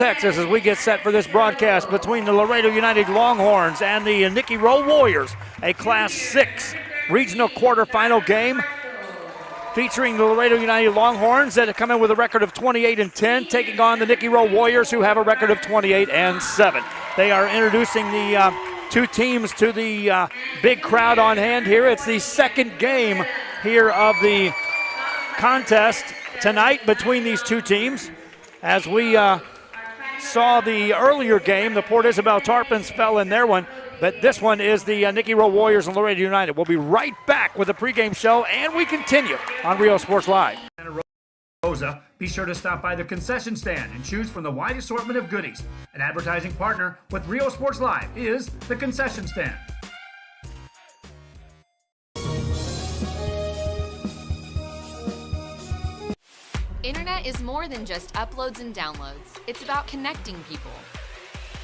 Texas, as we get set for this broadcast between the Laredo United Longhorns and the Nikki Rowe Warriors, a Class 6 regional quarterfinal game featuring the Laredo United Longhorns that have come in with a record of 28-10, taking on the Nikki Rowe Warriors, who have a record of 28-7. They are introducing the two teams to the big crowd on hand here. It's the second game here of the contest tonight between these two teams. As we saw the earlier game, the Port Isabel Tarpons fell in their one, but this one is the Nikki Rowe Warriors and Laredo United. We'll be right back with the pregame show, and we continue on Rio Sports Live. Rosa, be sure to stop by the concession stand and choose from the wide assortment of goodies. An advertising partner with Rio Sports Live is the concession stand. Internet is more than just uploads and downloads. It's about connecting people.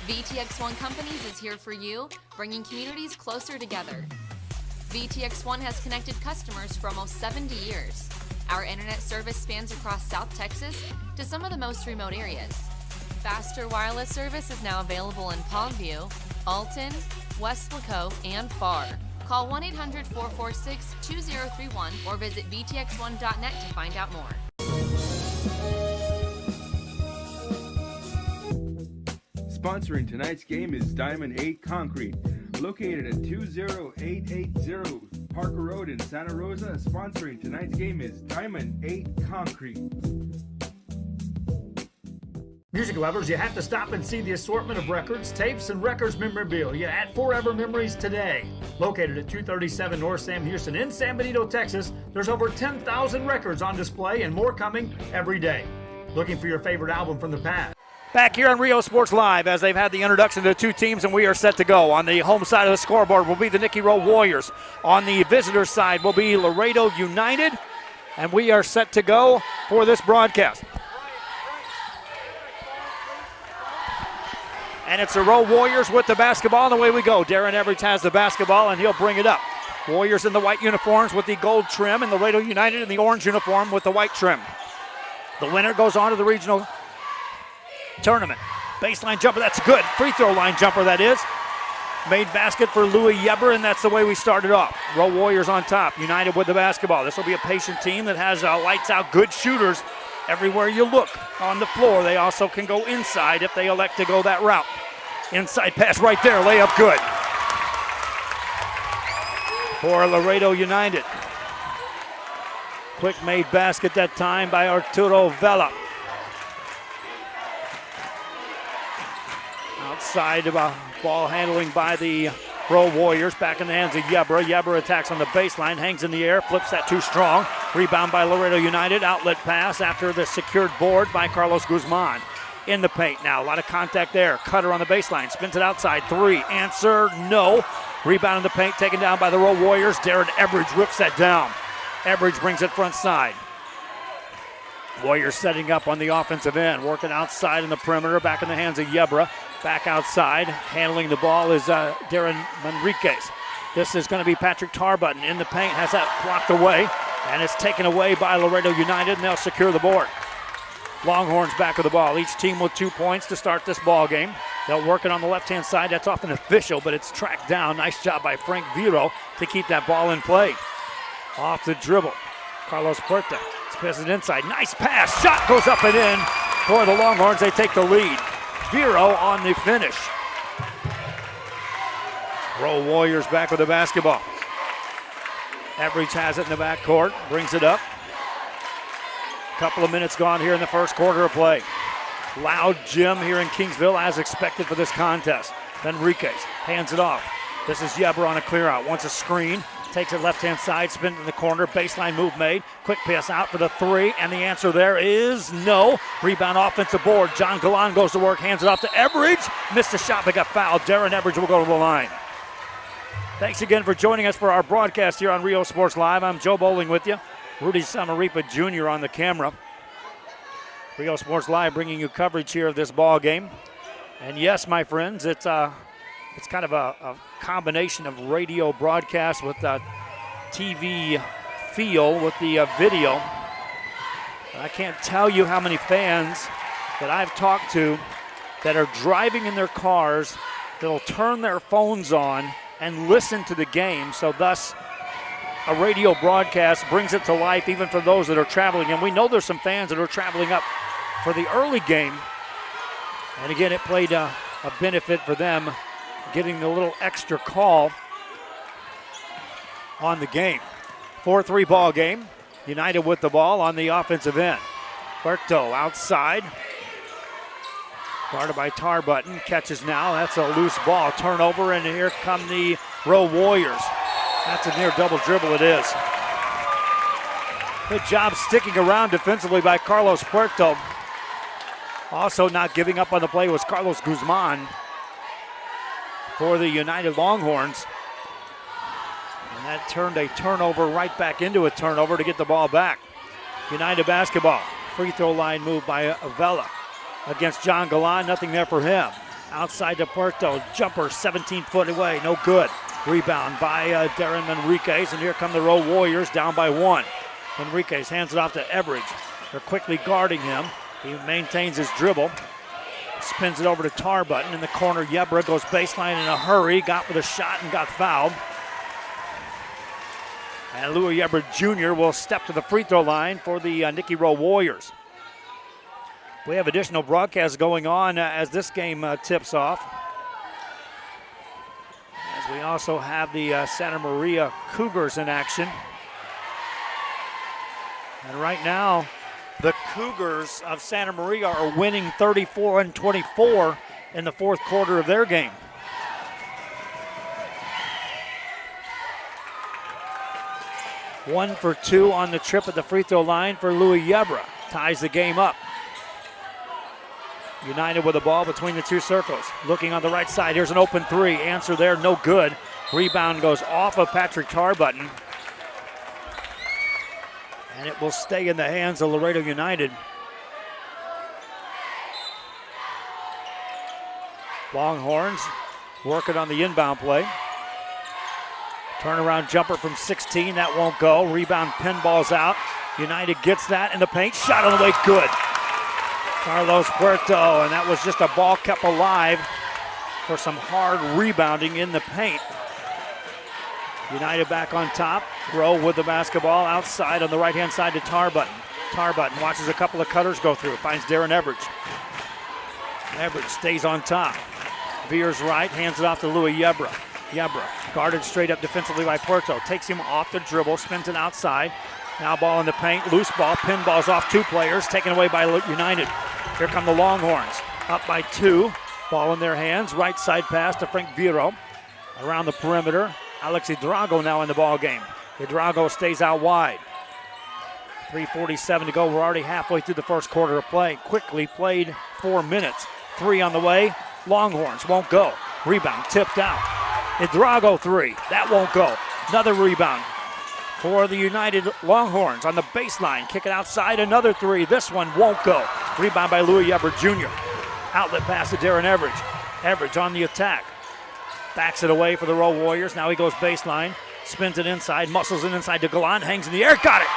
VTX1 Companies is here for you, bringing communities closer together. VTX1 has connected customers for almost 70 years. Our internet service spans across South Texas to some of the most remote areas. Faster wireless service is now available in Palmview, Alton, West Laco, and Pharr. Call 1-800-446-2031 or visit vtx1.net to find out more. Sponsoring tonight's game is Diamond 8 Concrete, located at 20880 Parker Road in Santa Rosa. Sponsoring tonight's game is Diamond 8 Concrete. Music lovers, you have to stop and see the assortment of records, tapes, and records memorabilia at Forever Memories today. Located at 237 North Sam Houston in San Benito, Texas, there's over 10,000 records on display and more coming every day. Looking for your favorite album from the past? Back here on Rio Sports Live as they've had the introduction to the two teams, and we are set to go. On the home side of the scoreboard will be the Nikki Rowe Warriors. On the visitor side will be Laredo United, and we are set to go for this broadcast. And it's the Rowe Warriors with the basketball, and away we go. Darren Everidge has the basketball, and he'll bring it up. Warriors in the white uniforms with the gold trim, and Laredo United in the orange uniform with the white trim. The winner goes on to the regional tournament. Baseline jumper, that's good. Free throw line jumper, that is. Made basket for Louis Yeber, and that's the way we started off. Rowe Warriors on top, United with the basketball. This will be a patient team that has lights out good shooters everywhere you look on the floor. They also can go inside if they elect to go that route. Inside pass right there, layup good for Laredo United. Quick made basket that time by Arturo Vela. Outside of a ball handling by the Rowe Warriors, back in the hands of Yeber. Yeber attacks on the baseline, hangs in the air, flips that too strong. Rebound by Laredo United, outlet pass after the secured board by Carlos Guzman. In the paint now, a lot of contact there. Cutter on the baseline, spins it outside, three, answer, no. Rebound in the paint, taken down by the Rowe Warriors. Darren Everidge rips that down. Everidge brings it front side. Warriors setting up on the offensive end, working outside in the perimeter, back in the hands of Yebra. Back outside, handling the ball is Darren Manriquez. This is going to be Patrick Tarbutton in the paint, has that blocked away, and it's taken away by Laredo United, and they'll secure the board. Longhorns back with the ball, each team with 2 points to start this ball game. They'll work it on the left-hand side. That's often official, but it's tracked down. Nice job by Frank Viro to keep that ball in play. Off the dribble, Carlos Puerta passes it inside. Nice pass, shot goes up and in for the Longhorns. They take the lead. Viro on the finish. Rowe Warriors back with the basketball. Everidge has it in the backcourt, brings it up. Couple of minutes gone here in the first quarter of play. Loud gym here in Kingsville as expected for this contest. Enriquez hands it off. This is Yeber on a clear out. Wants a screen. Takes it left-hand side, spins in the corner, baseline move made. Quick pass out for the three, and the answer there is no. Rebound offensive board. John Galan goes to work, hands it off to Everidge. Missed a shot, but got fouled. Darren Everidge will go to the line. Thanks again for joining us for our broadcast here on Rio Sports Live. I'm Joe Bowling with you. Rudy Samaripa Jr. on the camera. Rio Sports Live bringing you coverage here of this ball game. And yes, my friends, it's kind of a combination of radio broadcast with a TV feel with the video. I can't tell you how many fans that I've talked to that are driving in their cars that'll turn their phones on and listen to the game. So thus, a radio broadcast brings it to life even for those that are traveling. And we know there's some fans that are traveling up for the early game. And again, it played a benefit for them getting a little extra call on the game. 4-3 ball game. United with the ball on the offensive end. Puerto outside. Guarded by Tarbutton. Catches now. That's a loose ball. Turnover, and here come the Rowe Warriors. That's a near double dribble it is. Good job sticking around defensively by Carlos Puerto. Also not giving up on the play was Carlos Guzman for the United Longhorns. And that turned a turnover right back into a turnover to get the ball back. United basketball. Free throw line move by Avella against John Galan. Nothing there for him. Outside to Puerto. Jumper 17 foot away. No good. Rebound by Darren Manriquez. And here come the Rowe Warriors down by 1. Manriquez hands it off to Everidge. They're quickly guarding him. He maintains his dribble. Spins it over to Tarbutton. In the corner, Yebra goes baseline in a hurry. Got for the shot and got fouled. And Louis Yebra Jr. will step to the free throw line for the Nikki Rowe Warriors. We have additional broadcasts going on as this game tips off. As we also have the Santa Maria Cougars in action. And right now, the Cougars of Santa Maria are winning 34-24 in the fourth quarter of their game. One for 2 on the trip at the free throw line for Louis Yebra. Ties the game up. United with the ball between the two circles. Looking on the right side. Here's an open 3. Answer there, no good. Rebound goes off of Patrick Tarbutton. And it will stay in the hands of Laredo United. Longhorns working on the inbound play. Turnaround jumper from 16, that won't go. Rebound pinballs out. United gets that in the paint. Shot on the way, good. Carlos Puerto, and that was just a ball kept alive for some hard rebounding in the paint. United back on top. Rowe with the basketball outside on the right-hand side to Tarbutton. Tarbutton watches a couple of cutters go through. Finds Darren Everidge. Everidge stays on top. Veers right, hands it off to Louis Yebra. Yebra guarded straight up defensively by Puerto. Takes him off the dribble, spins it outside. Now ball in the paint, loose ball, pinballs off 2 players, taken away by United. Here come the Longhorns, up by 2. Ball in their hands, right side pass to Frank Viro. Around the perimeter, Alex Hidrago now in the ball game. Hidrago stays out wide. 3:47 to go. We're already halfway through the first quarter of play. Quickly played 4 minutes. 3 on the way. Longhorns won't go. Rebound tipped out. Hidrago 3. That won't go. Another rebound for the United Longhorns on the baseline. Kick it outside. Another 3. This one won't go. Rebound by Louis Yebra Jr. Outlet pass to Darren Everidge. Everidge on the attack. Backs it away for the Rowe Warriors. Now he goes baseline. Spins it inside. Muscles it inside to Galan. Hangs in the air. Got it.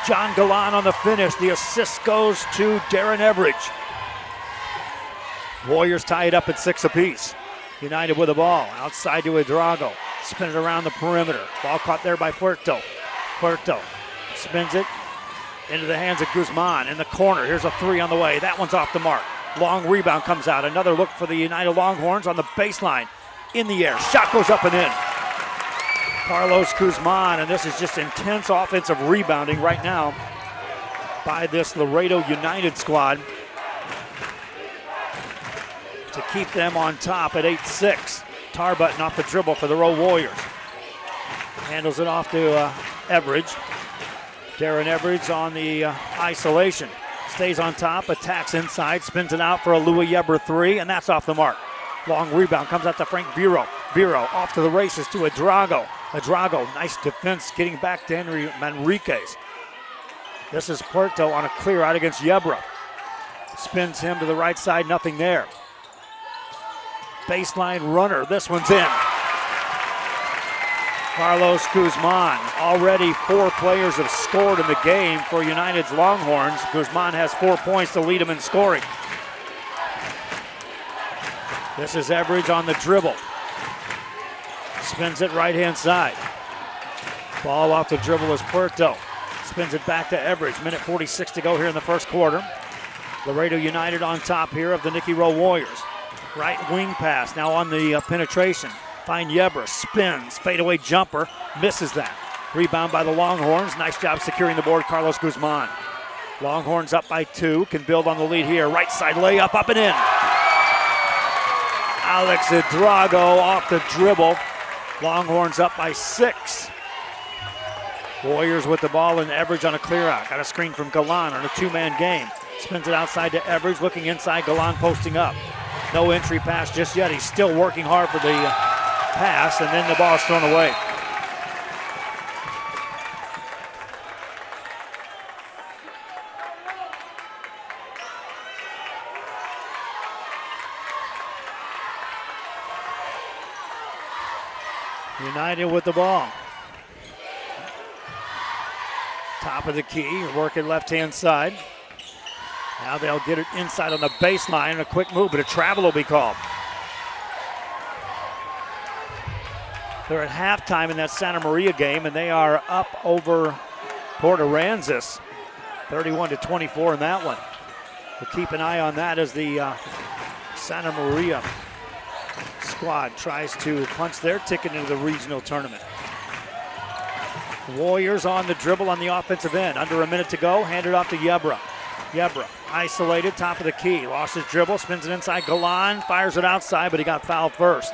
John Galan on the finish. The assist goes to Darren Everidge. Warriors tie it up at 6 apiece. United with the ball. Outside to Hidrago. Spin it around the perimeter. Ball caught there by Puerto. Puerto spins it into the hands of Guzman in the corner. Here's a 3 on the way. That one's off the mark. Long rebound comes out. Another look for the United Longhorns on the baseline. In the air. Shot goes up and in. Carlos Guzman, and this is just intense offensive rebounding right now by this Laredo United squad to keep them on top at 8-6. Tarbutton off the dribble for the Rowe Warriors. Handles it off to Everidge. Darren Everidge on the isolation. Stays on top, attacks inside, spins it out for a Louis Yebra 3, and that's off the mark. Long rebound comes out to Frank Viro. Viro off to the races to Hidrago. Hidrago, nice defense getting back to Henry Manriquez. This is Puerto on a clear out against Yebra. Spins him to the right side, nothing there. Baseline runner, this one's in. Carlos Guzman, already 4 players have scored in the game for United's Longhorns. Guzman has 4 points to lead them in scoring. This is Everidge on the dribble. Spins it right-hand side. Ball off the dribble is Puerto. Spins it back to Everidge. Minute 46 to go here in the first quarter. Laredo United on top here of the Nikki Rowe Warriors. Right wing pass now on the penetration. Find Yebra, spins, fadeaway jumper, misses that. Rebound by the Longhorns. Nice job securing the board, Carlos Guzman. Longhorns up by 2, can build on the lead here. Right side layup, up and in. Alex Drago off the dribble. Longhorns up by 6. Warriors with the ball and Everidge on a clear out. Got a screen from Galan on a 2-man game. Spins it outside to Everidge, looking inside, Galan posting up. No entry pass just yet. He's still working hard for the pass, and then the ball is thrown away. United with the ball. Top of the key, working left-hand side. Now they'll get it inside on the baseline. A quick move, but a travel will be called. They're at halftime in that Santa Maria game, and they are up over Port Aransas, 31-24 in that one. We'll keep an eye on that as the Santa Maria squad tries to punch their ticket into the regional tournament. Warriors on the dribble on the offensive end. Under a minute to go, handed off to Yebra. Yebra isolated, top of the key. Lost his dribble, spins it inside. Galan fires it outside, but he got fouled first.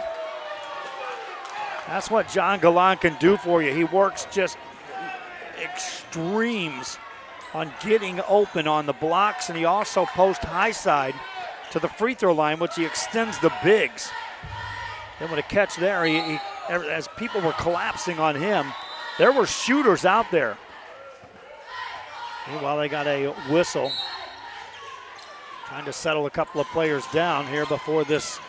That's what John Galan can do for you. He works just extremes on getting open on the blocks, and he also posts high side to the free throw line, which he extends the bigs. Then with a catch there, he as people were collapsing on him, there were shooters out there. Meanwhile, they got a whistle. Trying to settle a couple of players down here before this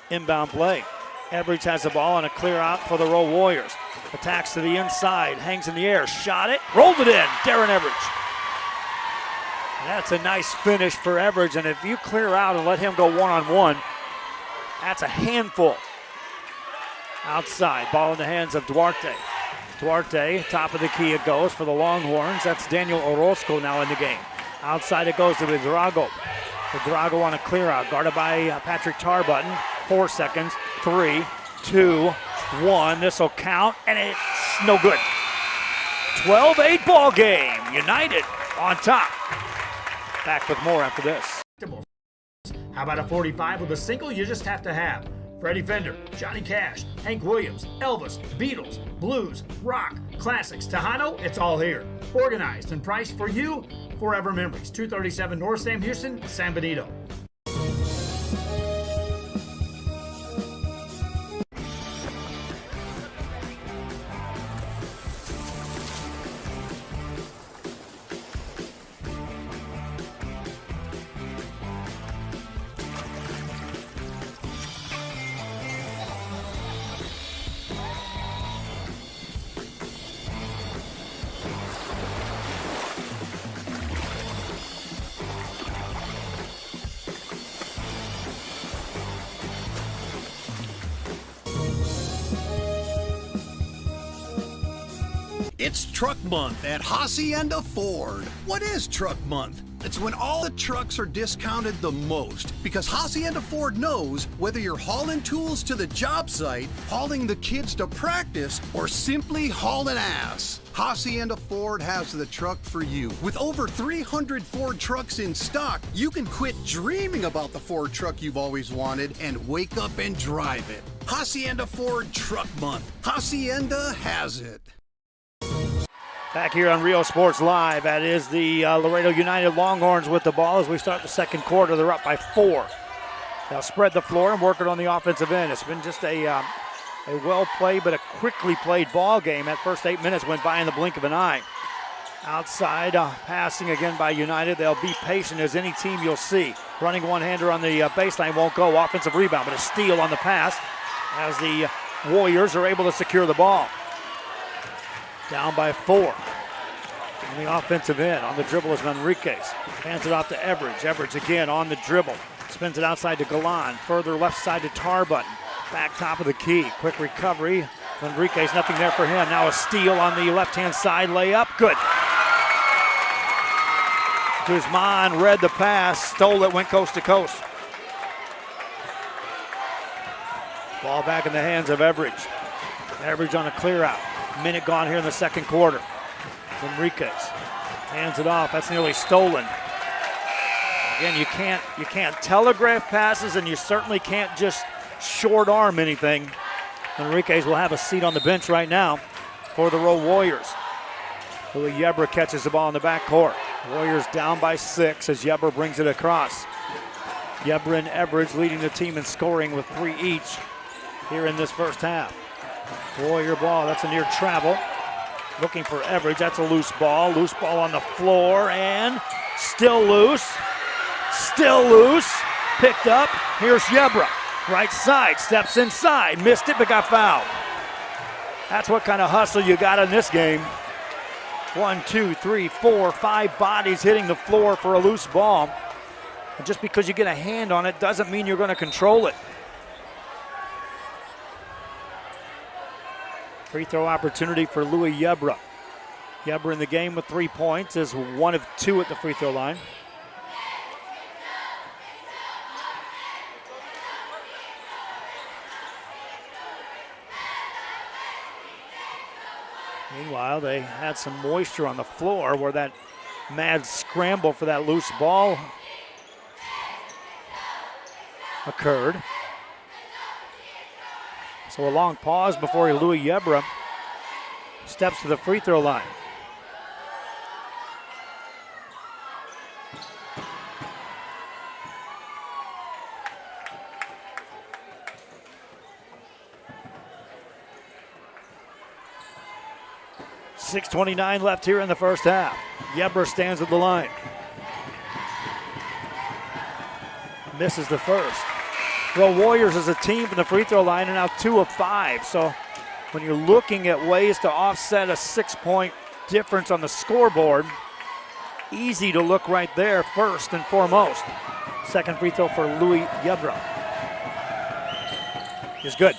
inbound play. Everidge has the ball and a clear out for the Rowe Warriors. Attacks to the inside, hangs in the air, shot it, rolled it in. Darren Everidge. That's a nice finish for Everidge, and if you clear out and let him go one-on-one, that's a handful. Outside, ball in the hands of Duarte. Duarte, top of the key it goes for the Longhorns. That's Daniel Orozco now in the game. Outside it goes to Drago. Drago on a clear out, guarded by Patrick Tarbutton. 4 seconds, 3, 2, 1. This will count, and it's no good. 12-8 ball game. United on top. Back with more after this. How about a 45 with a single you just have to have? Freddie Fender, Johnny Cash, Hank Williams, Elvis, Beatles, blues, rock, classics, Tejano, it's all here. Organized and priced for you. Forever Memories, 237 North Sam Houston, San Benito. It's Truck Month at Hacienda Ford. What is Truck Month? It's when all the trucks are discounted the most, because Hacienda Ford knows whether you're hauling tools to the job site, hauling the kids to practice, or simply hauling ass. Hacienda Ford has the truck for you. With over 300 Ford trucks in stock, you can quit dreaming about the Ford truck you've always wanted and wake up and drive it. Hacienda Ford Truck Month. Hacienda has it. Back here on Rio Sports Live, that is the Laredo United Longhorns with the ball as we start the second quarter. They're up by 4. They'll spread the floor and work it on the offensive end. It's been just a well-played but a quickly played ball game. That first 8 minutes went by in the blink of an eye. Outside, passing again by United. They'll be patient as any team you'll see. Running one-hander on the baseline won't go. Offensive rebound, but a steal on the pass as the Warriors are able to secure the ball. Down by 4. On the offensive end, on the dribble is Manriquez. Hands it off to Everidge. Everidge again on the dribble. Spins it outside to Galan. Further left side to Tarbutton. Back top of the key. Quick recovery. Enriquez, nothing there for him. Now a steal on the left-hand side layup. Good. Guzman read the pass, stole it, went coast to coast. Ball back in the hands of Everidge. Everidge on a clear out. Minute gone here in the second quarter. Enriquez hands it off. That's nearly stolen. Again, you can't telegraph passes, and you certainly can't just short arm anything. Enriquez will have a seat on the bench right now for the Rowe Warriors. Louis Yebra catches the ball in the backcourt. Warriors down by 6 as Yebra brings it across. Yebra and Everidge leading the team in scoring with 3 each here in this first half. Warrior ball, that's a near travel. Looking for Everidge, that's a loose ball. Loose ball on the floor and still loose. Still loose. Picked up. Here's Yebra. Right side, steps inside. Missed it, but got fouled. That's what kind of hustle you got in this game. 1, 2, 3, 4, 5 bodies hitting the floor for a loose ball. And just because you get a hand on it doesn't mean you're going to control it. Free throw opportunity for Louis Yebra. Yebra in the game with 3 points, is 1 of 2 at the free throw line. Meanwhile, they had some moisture on the floor where that mad scramble for that loose ball occurred. So a long pause before Louis Yebra steps to the free throw line. .6:29 left here in the first half. Yebra stands at the line. Misses the first. Rowe Warriors as a team from the free throw line are now 2 of 5. So when you're looking at ways to offset a 6-point difference on the scoreboard, easy to look right there first and foremost. Second free throw for Louis Yebra is good.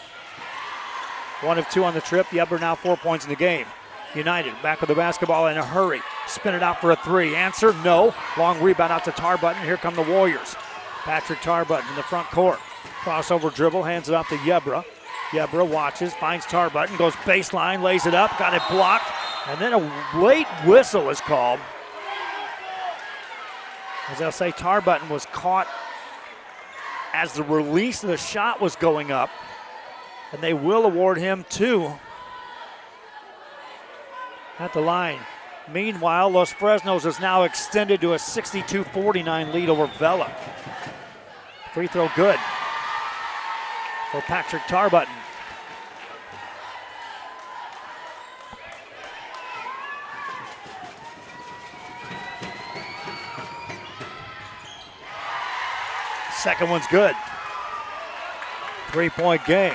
1 of 2 on the trip. Yebra now 4 points in the game. United back with the basketball in a hurry. Spin it out for a 3. Answer, no. Long rebound out to Tarbutton. Here come the Warriors. Patrick Tarbutton in the front court. Crossover dribble, hands it off to Yebra. Yebra watches, finds Tarbutton, goes baseline, lays it up, got it blocked, and then a late whistle is called. As I'll say, Tarbutton was caught as the release of the shot was going up, and they will award him 2 at the line. Meanwhile, Los Fresnos is now extended to a 62-49 lead over Vela. Free throw good for Patrick Tarbutton. Second one's good. 3-point game.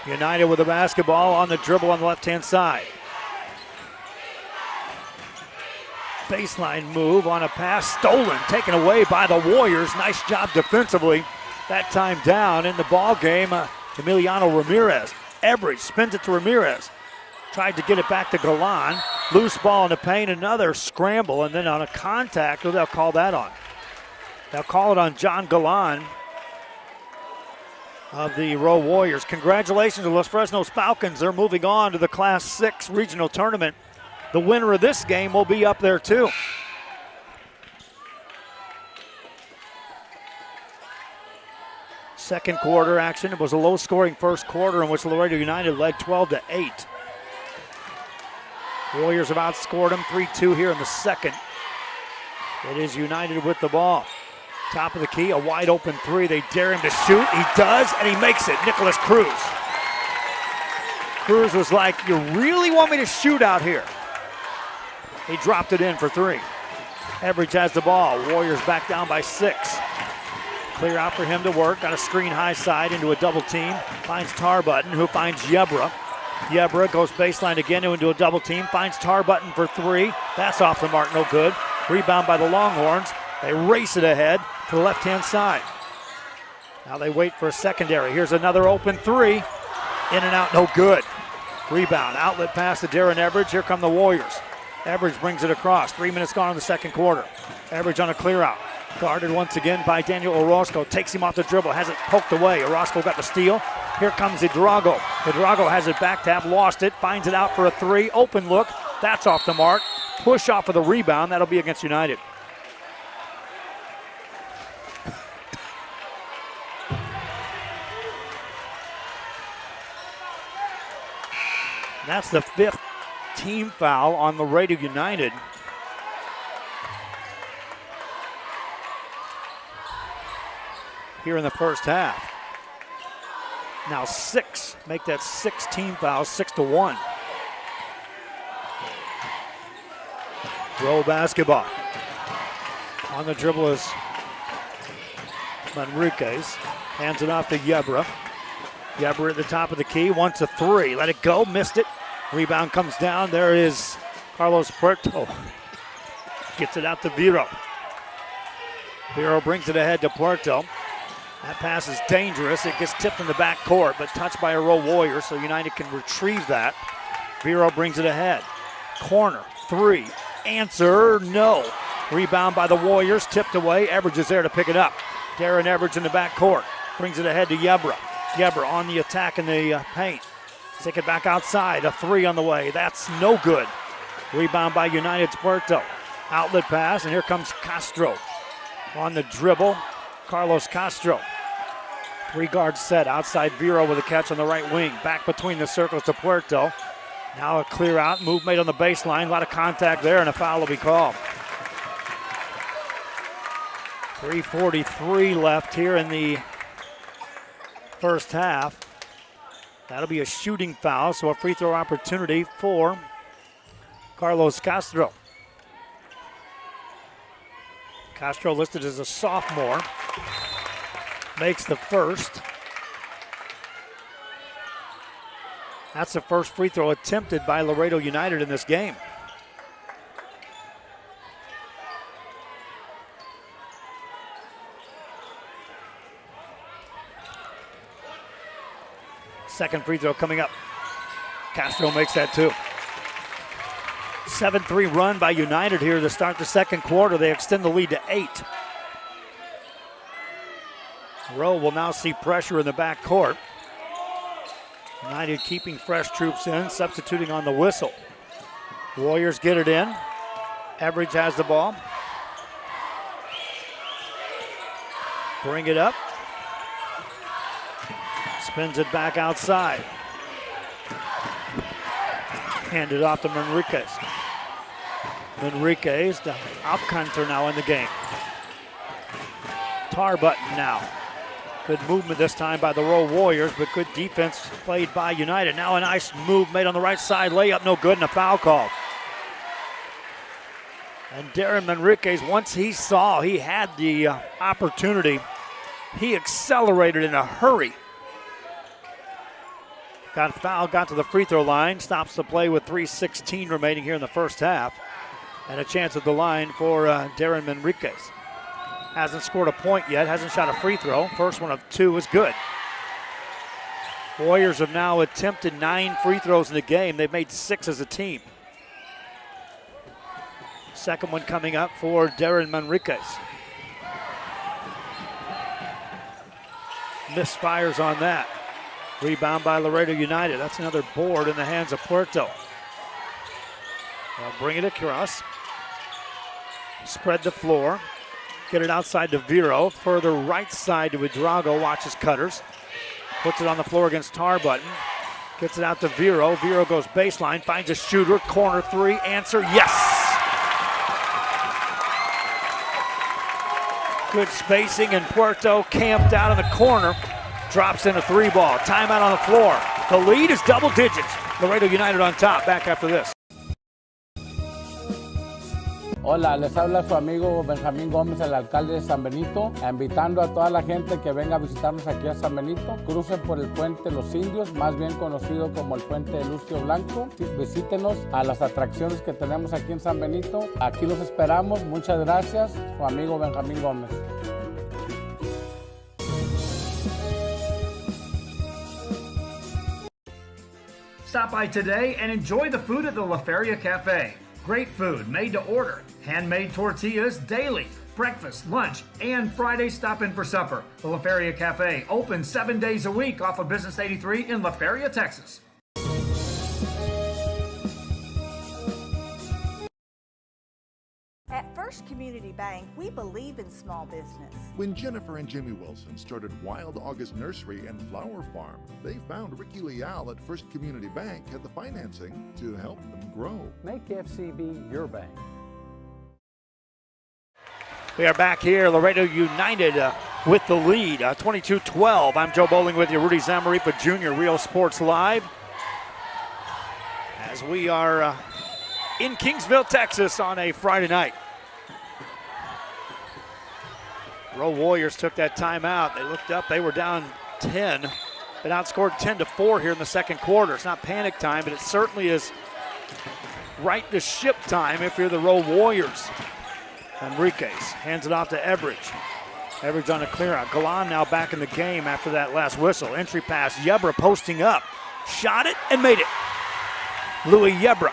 United with the basketball on the dribble on the left-hand side. Baseline move on a pass, stolen, taken away by the Warriors. Nice job defensively. That time down in the ball game, Emiliano Ramirez. Everidge spins it to Ramirez. Tried to get it back to Galan. Loose ball in the paint, another scramble, and then on a contact, they'll call that on. They'll call it on John Galan of the Rowe Warriors. Congratulations to Los Fresnos Falcons. They're moving on to the Class 6 regional tournament. The winner of this game will be up there too. Second quarter action. It was a low-scoring first quarter in which Laredo United led 12-8. Warriors have outscored them 3-2 here in the second. It is United with the ball. Top of the key, a wide open 3. They dare him to shoot. He does, and he makes it. Nicholas Cruz. Cruz was like, you really want me to shoot out here? He dropped it in for 3. Everidge has the ball. Warriors back down by 6. Clear out for him to work. Got a screen high side into a double team. Finds Tarbutton, who finds Yebra. Yebra goes baseline again into a double team. Finds Tarbutton for 3. That's off the mark, no good. Rebound by the Longhorns. They race it ahead. to the left-hand side. Now they wait for a secondary. Here's another open three. In and out, no good. Rebound, outlet pass to Darren Everidge. Here come the Warriors. Everidge brings it across. 3 minutes gone in the second quarter. Everidge on a clear out. Guarded once again by Daniel Orozco. Takes him off the dribble, has it poked away. Orozco got the steal. Here comes Hidrogo. Hidrogo has it back tap, lost it, finds it out for a three. Open look, that's off the mark. Push off of the rebound, that'll be against United. That's the 5th team foul on Laredo United. Here in the first half. Now 6, make that 6 team fouls, 6-1. Rowe basketball. On the dribble is Manriquez. Hands it off to Yebra. Yebra at the top of the key, wants a three. Let it go, missed it. Rebound comes down. There is Carlos Puerto. Gets it out to Viro. Viro brings it ahead to Puerto. That pass is dangerous. It gets tipped in the back court, but touched by a Rowe Warrior, so United can retrieve that. Viro brings it ahead. Corner, three. Answer, no. Rebound by the Warriors, tipped away. Everidge is there to pick it up. Darren Everidge in the back court. Brings it ahead to Yebra. Yebra on the attack in the paint. Take it back outside. A three on the way. That's no good. Rebound by United's Puerto. Outlet pass, and here comes Castro. On the dribble, Carlos Castro. 3 guard set outside Viro with a catch on the right wing. Back between the circles to Puerto. Now a clear out. Move made on the baseline. A lot of contact there, and a foul will be called. 3:43 left here in the first half. That'll be a shooting foul, so a free throw opportunity for Carlos Castro. Castro listed as a sophomore. Makes the first. That's the first free throw attempted by Laredo United in this game. Second free throw coming up. Castro makes that too. 7-3 run by United here to start the second quarter. They extend the lead to 8. Rowe will now see pressure in the back court. United keeping fresh troops in, substituting on the whistle. Warriors get it in. Everidge has the ball. Bring it up. Spins it back outside. Hand it off to Manriquez. Manriquez, the Alcantara now in the game. Tarbutton now. Good movement this time by the Rowe Warriors, but good defense played by United. Now a nice move made on the right side. Layup no good and a foul call. And Darren Manriquez, once he saw he had the opportunity, he accelerated in a hurry. Got fouled, got to the free throw line, stops the play with 3:16 remaining here in the first half. And a chance at the line for Darren Manriquez. Hasn't scored a point yet, hasn't shot a free throw. First one of 2 is good. Warriors have now attempted 9 free throws in the game. They've made 6 as a team. Second one coming up for Darren Manriquez. Misfires on that. Rebound by Laredo United. That's another board in the hands of Puerto. They'll bring it across. Spread the floor. Get it outside to Viro. Further right side to Hidrogo. Watches cutters. Puts it on the floor against Tarbutton. Gets it out to Viro. Viro goes baseline. Finds a shooter. Corner 3. Answer. Yes! Good spacing, and Puerto camped out in the corner. Drops in a 3 ball. Timeout on the floor. The lead is double digits. Laredo United on top. Back after this. Hola, les habla su amigo Benjamín Gómez, el alcalde de San Benito, invitando a toda la gente que venga a visitarnos aquí a San Benito. Crucen por el puente Los Indios, más bien conocido como el puente de Lucio Blanco. Visítenos a las atracciones que tenemos aquí en San Benito. Aquí los esperamos. Muchas gracias. Su amigo Benjamín Gómez. Stop by today and enjoy the food at the La Feria Cafe. Great food made to order, handmade tortillas daily, breakfast, lunch, and Friday stop in for supper. The La Feria Cafe, open 7 days a week off of Business 83 in La Feria, Texas. At First Community Bank, we believe in small business. When Jennifer and Jimmy Wilson started Wild August Nursery and Flower Farm, they found Ricky Leal at First Community Bank had the financing to help them grow. Make FCB your bank. We are back here, Laredo United with the lead, 22-12. I'm Joe Bowling with you, Rudy Zamaripa Jr., Real Sports Live. As we are in Kingsville, Texas on a Friday night. Rowe Warriors took that timeout. They looked up, they were down 10. Been outscored 10-4 here in the second quarter. It's not panic time, but it certainly is right to ship time if you're the Rowe Warriors. Enriquez hands it off to Everidge. Everidge on a clear out. Galan now back in the game after that last whistle. Entry pass, Yebra posting up. Shot it and made it. Louis Yebra.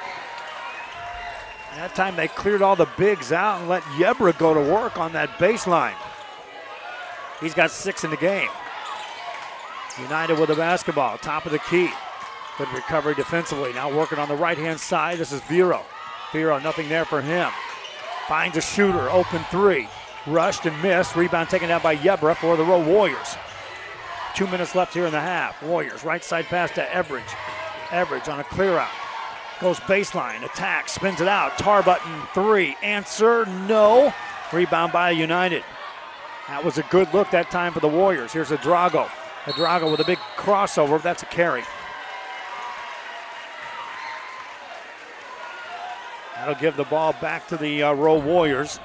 That time they cleared all the bigs out and let Yebra go to work on that baseline. He's got 6 in the game. United with the basketball, top of the key. Good recovery defensively. Now working on the right-hand side. This is Vero. Vero, nothing there for him. Finds a shooter, open 3. Rushed and missed. Rebound taken down by Yebra for the Rowe Warriors. 2 minutes left here in the half. Warriors, right side pass to Everidge. Everidge on a clear out. Goes baseline, attack, spins it out. Tarbutton 3, answer, no. Rebound by United. That was a good look that time for the Warriors. Here's Adrago. Adrago with a big crossover, that's a carry. That'll give the ball back to the Rowe Warriors.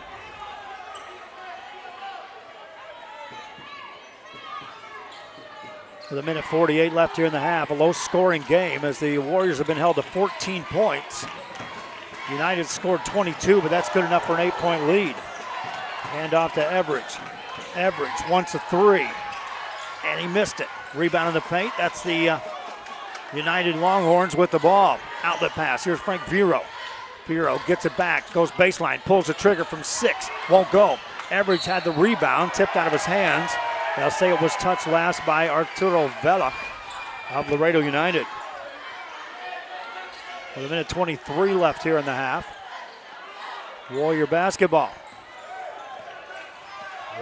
With a minute 48 left here in the half, a low-scoring game as the Warriors have been held to 14 points. United scored 22, but that's good enough for an 8-point lead. Hand off to Everidge. Everidge wants a 3, and he missed it. Rebound in the paint. That's the United Longhorns with the ball. Outlet pass. Here's Frank Vero. Vero gets it back, goes baseline, pulls the trigger from 6, won't go. Everidge had the rebound, tipped out of his hands. They'll say it was touched last by Arturo Vela of Laredo United. With a minute 23 left here in the half. Warrior basketball.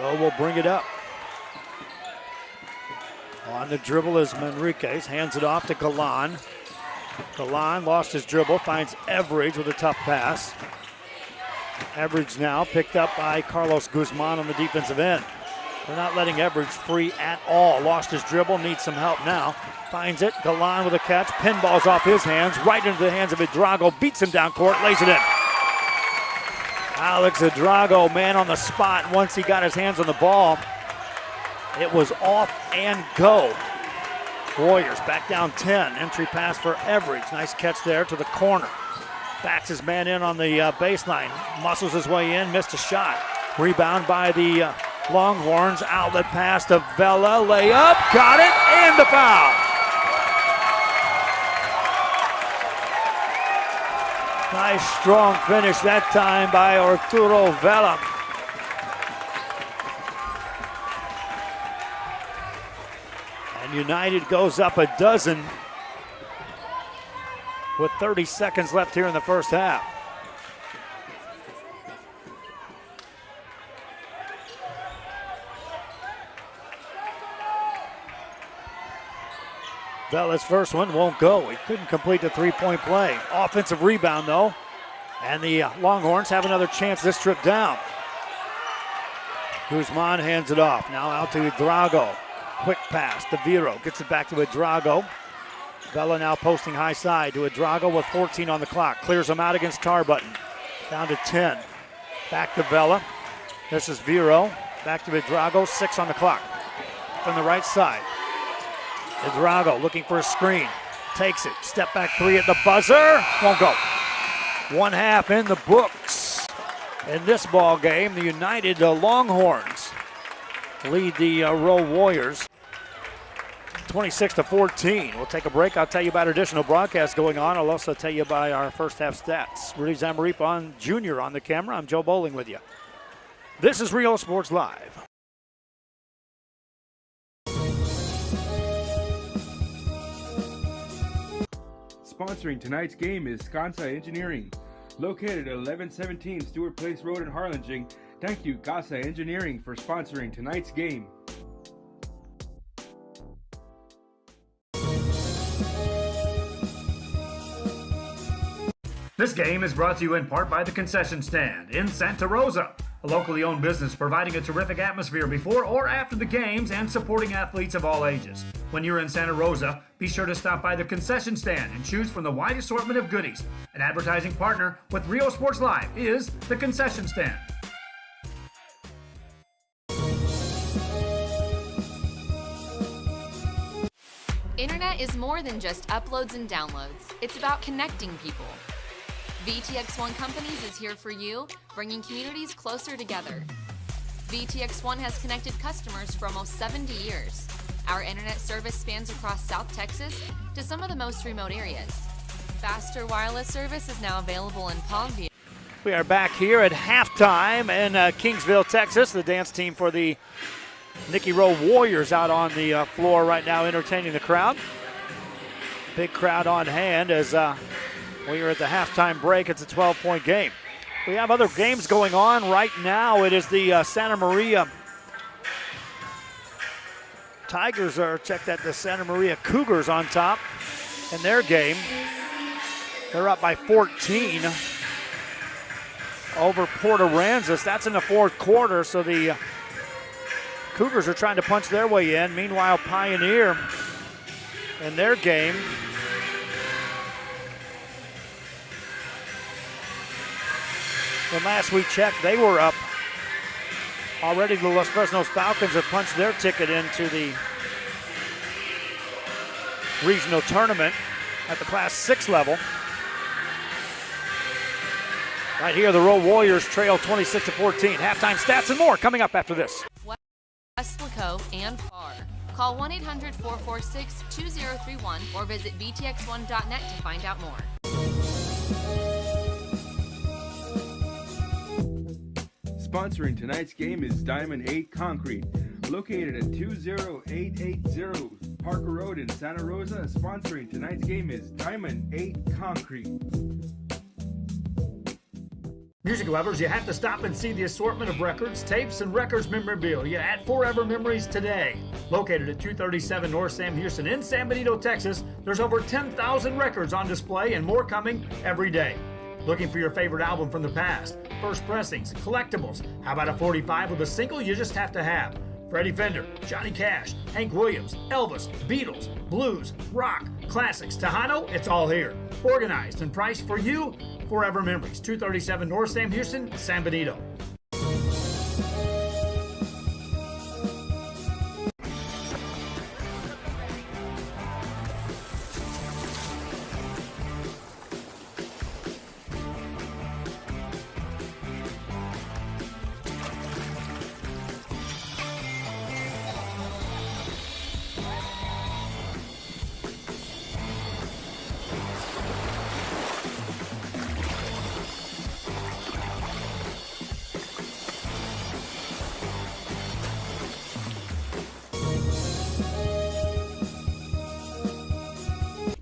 Rowe will bring it up. On the dribble is Manriquez, hands it off to Galan. Galan lost his dribble, finds Everidge with a tough pass. Everidge now picked up by Carlos Guzman on the defensive end. They're not letting Everidge free at all. Lost his dribble, needs some help now. Finds it, Galan with a catch, pinballs off his hands, right into the hands of Adrago, beats him down court, lays it in. Alex Adrago, man on the spot. Once he got his hands on the ball, it was off and go. Warriors back down 10. Entry pass for Everidge. Nice catch there to the corner. Backs his man in on the baseline. Muscles his way in, missed a shot. Rebound by the Longhorns. Outlet pass to Vela. Layup, got it, and the foul. Nice strong finish that time by Arturo Vela. And United goes up a dozen with 30 seconds left here in the first half. Vela's first one won't go. He couldn't complete the three-point play. Offensive rebound, though. And the Longhorns have another chance this trip down. Guzman hands it off. Now out to Adrago. Quick pass to Vero. Gets it back to Adrago. Vela now posting high side to Adrago with 14 on the clock. Clears him out against Tarbutton. Down to 10. Back to Vela. This is Vero. Back to Adrago. 6 on the clock. From the right side. Adrago looking for a screen. Takes it. Step back 3 at the buzzer. Won't go. 1 half in the books. In this ball game, the United Longhorns lead the Rowe Warriors 26-14. We'll take a break. I'll tell you about additional broadcasts going on. I'll also tell you about our first half stats. Rudy Zamaripa Jr. on the camera. I'm Joe Bowling with you. This is Real Sports Live. Sponsoring tonight's game is Kansai Engineering, located at 1117 Stewart Place Road in Harlingen. Thank you, Kansai Engineering, for sponsoring tonight's game. This game is brought to you in part by the Concession Stand in Santa Rosa, a locally owned business providing a terrific atmosphere before or after the games and supporting athletes of all ages. When you're in Santa Rosa, be sure to stop by the Concession Stand and choose from the wide assortment of goodies. An advertising partner with Rio Sports Live is the Concession Stand. Internet is more than just uploads and downloads. It's about connecting people. VTX1 Companies is here for you, bringing communities closer together. VTX1 has connected customers for almost 70 years. Our internet service spans across South Texas to some of the most remote areas. Faster wireless service is now available in Palmview. We are back here at halftime in Kingsville, Texas. The dance team for the Nikki Rowe Warriors out on the floor right now entertaining the crowd. Big crowd on hand as we are at the halftime break. It's a 12-point game. We have other games going on right now. It is the Santa Maria Tigers check that the Santa Maria Cougars on top in their game. They're up by 14 over Port Aransas. That's in the fourth quarter, so the Cougars are trying to punch their way in. Meanwhile, Pioneer in their game when last we checked, they were up. Already the Los Fresnos Falcons have punched their ticket into the regional tournament at the Class 6 level. Right here, the Rowe Warriors trail 26-14. Halftime stats and more coming up after this. Weslaco and FAR. Call 1-800-446-2031 or visit vtx1.net to find out more. Sponsoring tonight's game is Diamond 8 Concrete, located at 20880 Parker Road in Santa Rosa. Sponsoring tonight's game is Diamond 8 Concrete. Music lovers, you have to stop and see the assortment of records, tapes, and records memorabilia at Forever Memories today. Located at 237 North Sam Houston in San Benito, Texas, there's over 10,000 records on display and more coming every day. Looking for your favorite album from the past, first pressings, collectibles? How about a 45 with a single you just have to have? Freddie Fender, Johnny Cash, Hank Williams, Elvis, Beatles, blues, rock, classics, Tejano, it's all here. Organized and priced for you, Forever Memories, 237 North Sam Houston, San Benito.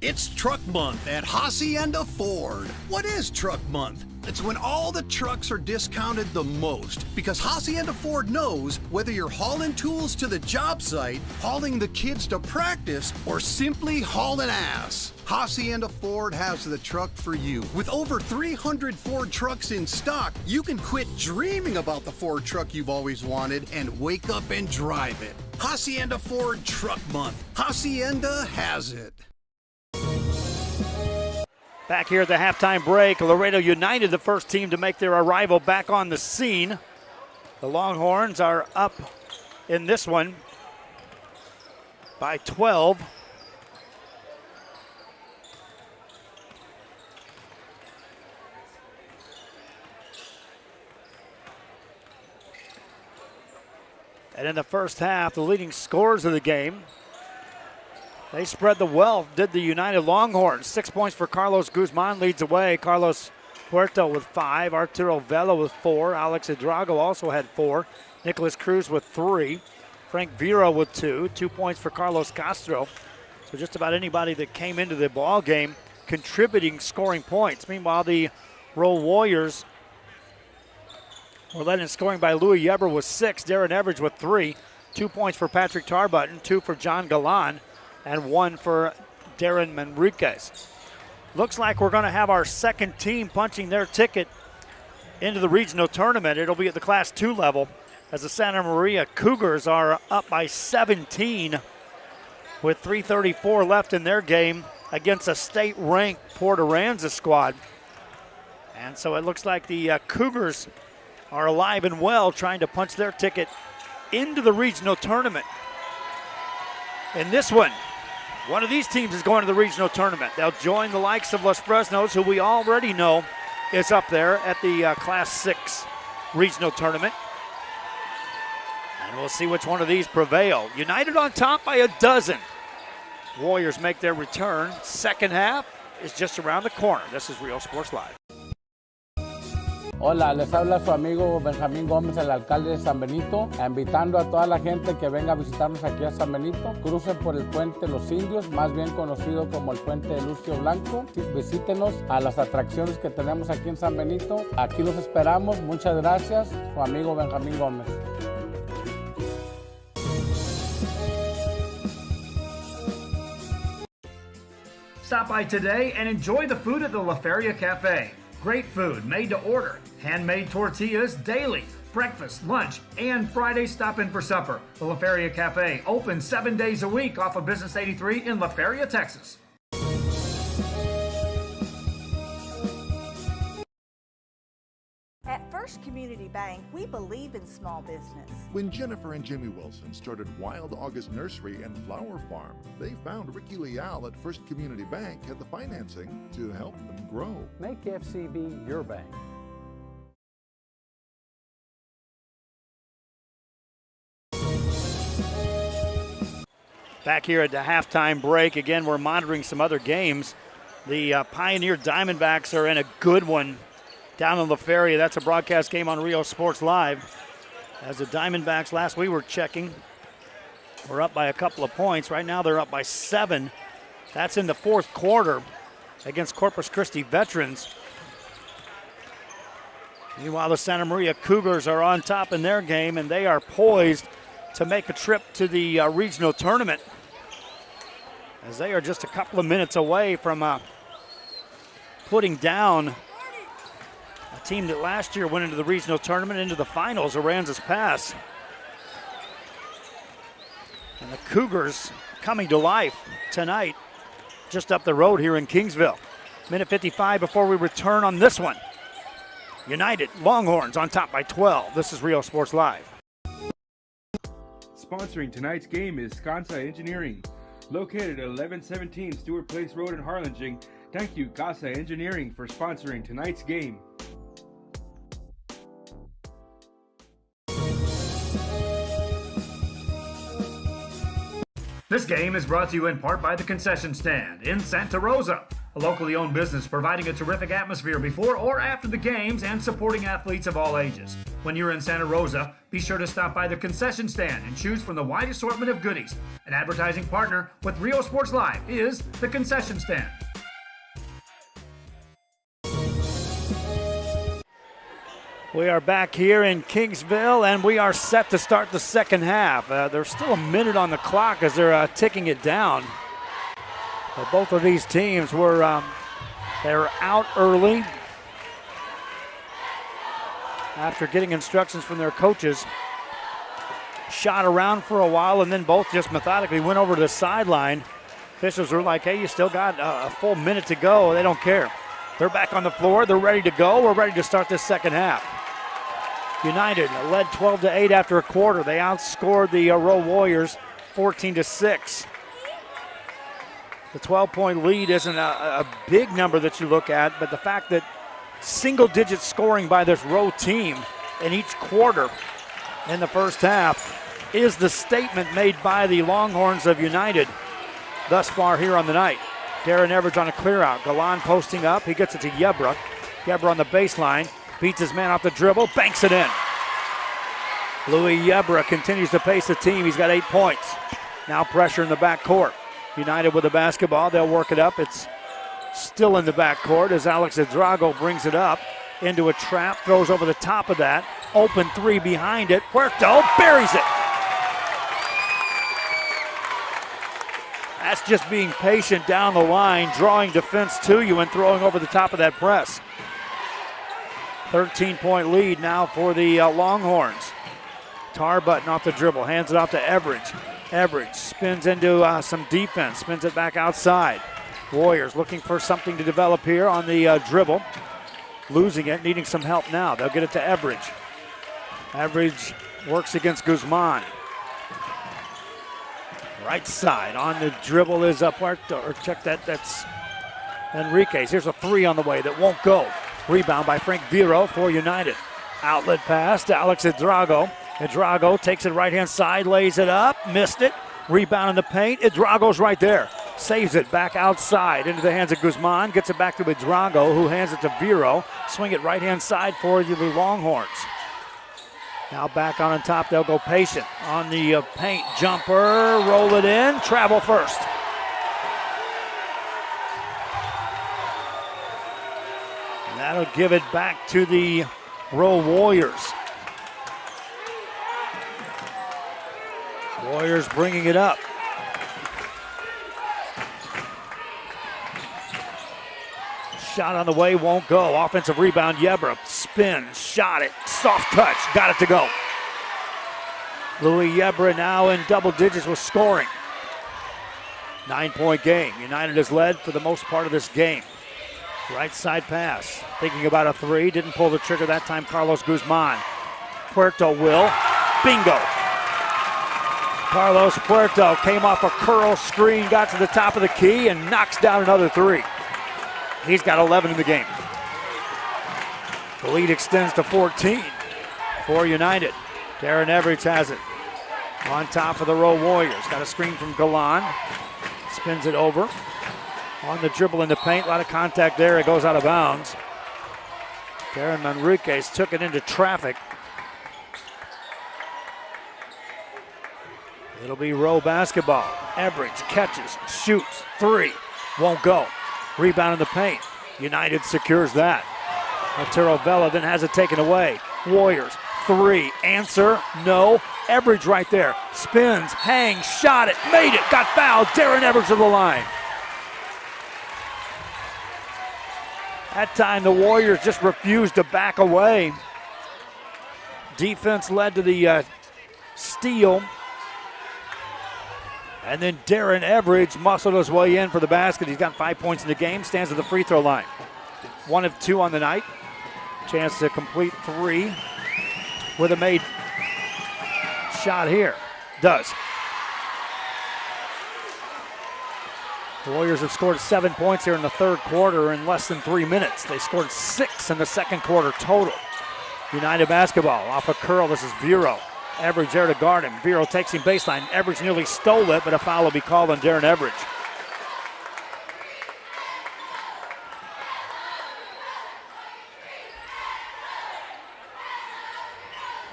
It's Truck Month at Hacienda Ford. What is Truck Month? It's when all the trucks are discounted the most, because Hacienda Ford knows whether you're hauling tools to the job site, hauling the kids to practice, or simply hauling ass. Hacienda Ford has the truck for you. With over 300 Ford trucks in stock, you can quit dreaming about the Ford truck you've always wanted and wake up and drive it. Hacienda Ford Truck Month. Hacienda has it. Back here at the halftime break, Laredo United, the first team to make their arrival back on the scene. The Longhorns are up in this one by 12. And in the first half, the leading scorers of the game They spread the wealth, did the United Longhorns. 6 points for Carlos Guzman, leads away. Carlos Puerto with 5, Arturo Vela with 4, Alex Hidrago also had 4, Nicholas Cruz with 3, Frank Vera with 2 points for Carlos Castro. So just about anybody that came into the ball game contributing scoring points. Meanwhile, the Rowe Warriors were led in scoring by Louis Yeber with 6, Darren Everidge with 3, 2 points for Patrick Tarbutton, 2 for John Galan, and 1 for Darren Manriquez. Looks like we're going to have our second team punching their ticket into the regional tournament. It'll be at the Class 2 level as the Santa Maria Cougars are up by 17 with 3:34 left in their game against a state-ranked Port Aransas squad. And so it looks like the Cougars are alive and well, trying to punch their ticket into the regional tournament. In this one of these teams is going to the regional tournament. They'll join the likes of Los Fresnos, who we already know is up there at the Class 6 regional tournament. And we'll see which one of these prevail. United on top by 12. Warriors make their return. Second half is just around the corner. This is Real Sports Live. Hola, les habla su amigo Benjamín Gómez, el alcalde de San Benito, invitando a toda la gente que venga a visitarnos aquí a San Benito. Crucen por el puente Los Indios, más bien conocido como el puente de Lucio Blanco. Visítenos a las atracciones que tenemos aquí en San Benito. Aquí los esperamos. Muchas gracias. Su amigo Benjamín Gómez. Stop by today and enjoy the food at the La Feria Cafe. Great food made to order, handmade tortillas daily, breakfast, lunch, and Friday stop in for supper. The La Feria Cafe, open 7 days a week off of Business 83 in La Feria, Texas. At First Community Bank, we believe in small business. When Jennifer and Jimmy Wilson started Wild August Nursery and Flower Farm, they found Ricky Leal at First Community Bank had the financing to help them grow. Make FCB your bank. Back here at the halftime break, again, we're monitoring some other games. The Pioneer Diamondbacks are in a good one down in La Feria. That's a broadcast game on Rio Sports Live. As the Diamondbacks, last we were checking, were up by a couple of points. Right now they're up by 7. That's in the fourth quarter against Corpus Christi Veterans. Meanwhile, the Santa Maria Cougars are on top in their game, and they are poised to make a trip to the regional tournament, as they are just a couple of minutes away from putting down a team that last year went into the regional tournament, into the finals, Aransas Pass. And the Cougars coming to life tonight just up the road here in Kingsville. Minute 55 before we return on this one. United Longhorns on top by 12. This is Rio Sports Live. Sponsoring tonight's game is Skansa Engineering, located at 1117 Stewart Place Road in Harlingen. Thank you, Casa Engineering, for sponsoring tonight's game. This game is brought to you in part by the Concession Stand in Santa Rosa, a locally owned business providing a terrific atmosphere before or after the games and supporting athletes of all ages. When you're in Santa Rosa, be sure to stop by the Concession Stand and choose from the wide assortment of goodies. An advertising partner with Rio Sports Live is the Concession Stand. We are back here in Kingsville, and we are set to start the second half. There's still a minute on the clock as they're ticking it down. But both of these teams were they're out early after getting instructions from their coaches. Shot around for a while, and then both just methodically went over to the sideline. Officials were like, hey, you still got a full minute to go. They don't care. They're back on the floor. They're ready to go. We're ready to start this second half. United led 12-8 after a quarter. They outscored the Rowe Warriors 14-6. The 12-point lead isn't a big number that you look at, but the fact that single-digit scoring by this Rowe team in each quarter in the first half is the statement made by the Longhorns of United. thus far here on the night. Darren Everidge on a clear out. Galan posting up. He gets it to Yebra. Yebra on the baseline. Beats his man off the dribble. Banks it in. Louis Yebra continues to pace the team. He's got 8 points. Now pressure in the backcourt. United with the basketball. They'll work it up. It's still in the backcourt as Alex Edrago brings it up into a trap. Throws over the top of that. Open three behind it. Puerto buries it. That's just being patient down the line, drawing defense to you and throwing over the top of that press. 13-point lead now for the Longhorns. Tarbutton off the dribble, hands it off to Everidge. Everidge spins into some defense, spins it back outside. Warriors looking for something to develop here on the dribble. Losing it, needing some help now. They'll get it to Everidge. Everidge works against Guzman. Right side on the dribble is Puerto, or check that, that's Enriquez. Here's a three on the way that won't go. Rebound by Frank Viro for United. Outlet pass to Alex Edrago. Edrago takes it right-hand side, lays it up, missed it. Rebound in the paint. Edrago's right there. Saves it back outside into the hands of Guzman. Gets it back to Edrago, who hands it to Viro. Swing it right-hand side for the Longhorns. Now back on top, they'll go patient. On the paint jumper, roll it in, travel first. And that'll give it back to the Rowe Warriors. Warriors bringing it up. Shot on the way, won't go. Offensive rebound, Yebra. Spin, shot it, soft touch, got it to go. Louis Yebra now in double digits with scoring. 9-point game. United has led for the most part of this game. Right side pass. Thinking about a three. Didn't pull the trigger that time, Carlos Guzman. Puerto will. Bingo. Carlos Puerto came off a curl screen, got to the top of the key, and knocks down another three. He's got 11 in the game. The lead extends to 14 for United. Darren Everidge has it. On top for the Rowe Warriors. Got a screen from Galan. Spins it over. On the dribble in the paint. A lot of contact there. It goes out of bounds. Darren Manriquez took it into traffic. It'll be Rowe basketball. Everidge catches, shoots, three. Won't go. Rebound in the paint. United secures that. Arturo Vela then has it taken away. Warriors, three. Answer, no. Everidge right there. Spins, hangs, shot it, made it, got fouled. Darren Everidge to the line. That time the Warriors just refused to back away. Defense led to the steal. And then Darren Everidge muscled his way in for the basket. He's got 5 points in the game, stands at the free throw line. 1 of 2 on the night. Chance to complete 3 with a made shot here. Does. The Warriors have scored 7 points here in the third quarter in less than 3 minutes. They scored 6 in the second quarter total. United basketball off a curl. This is Viro. Everidge there to guard him. Viro takes him baseline. Everidge nearly stole it, but a foul will be called on Darren Everidge.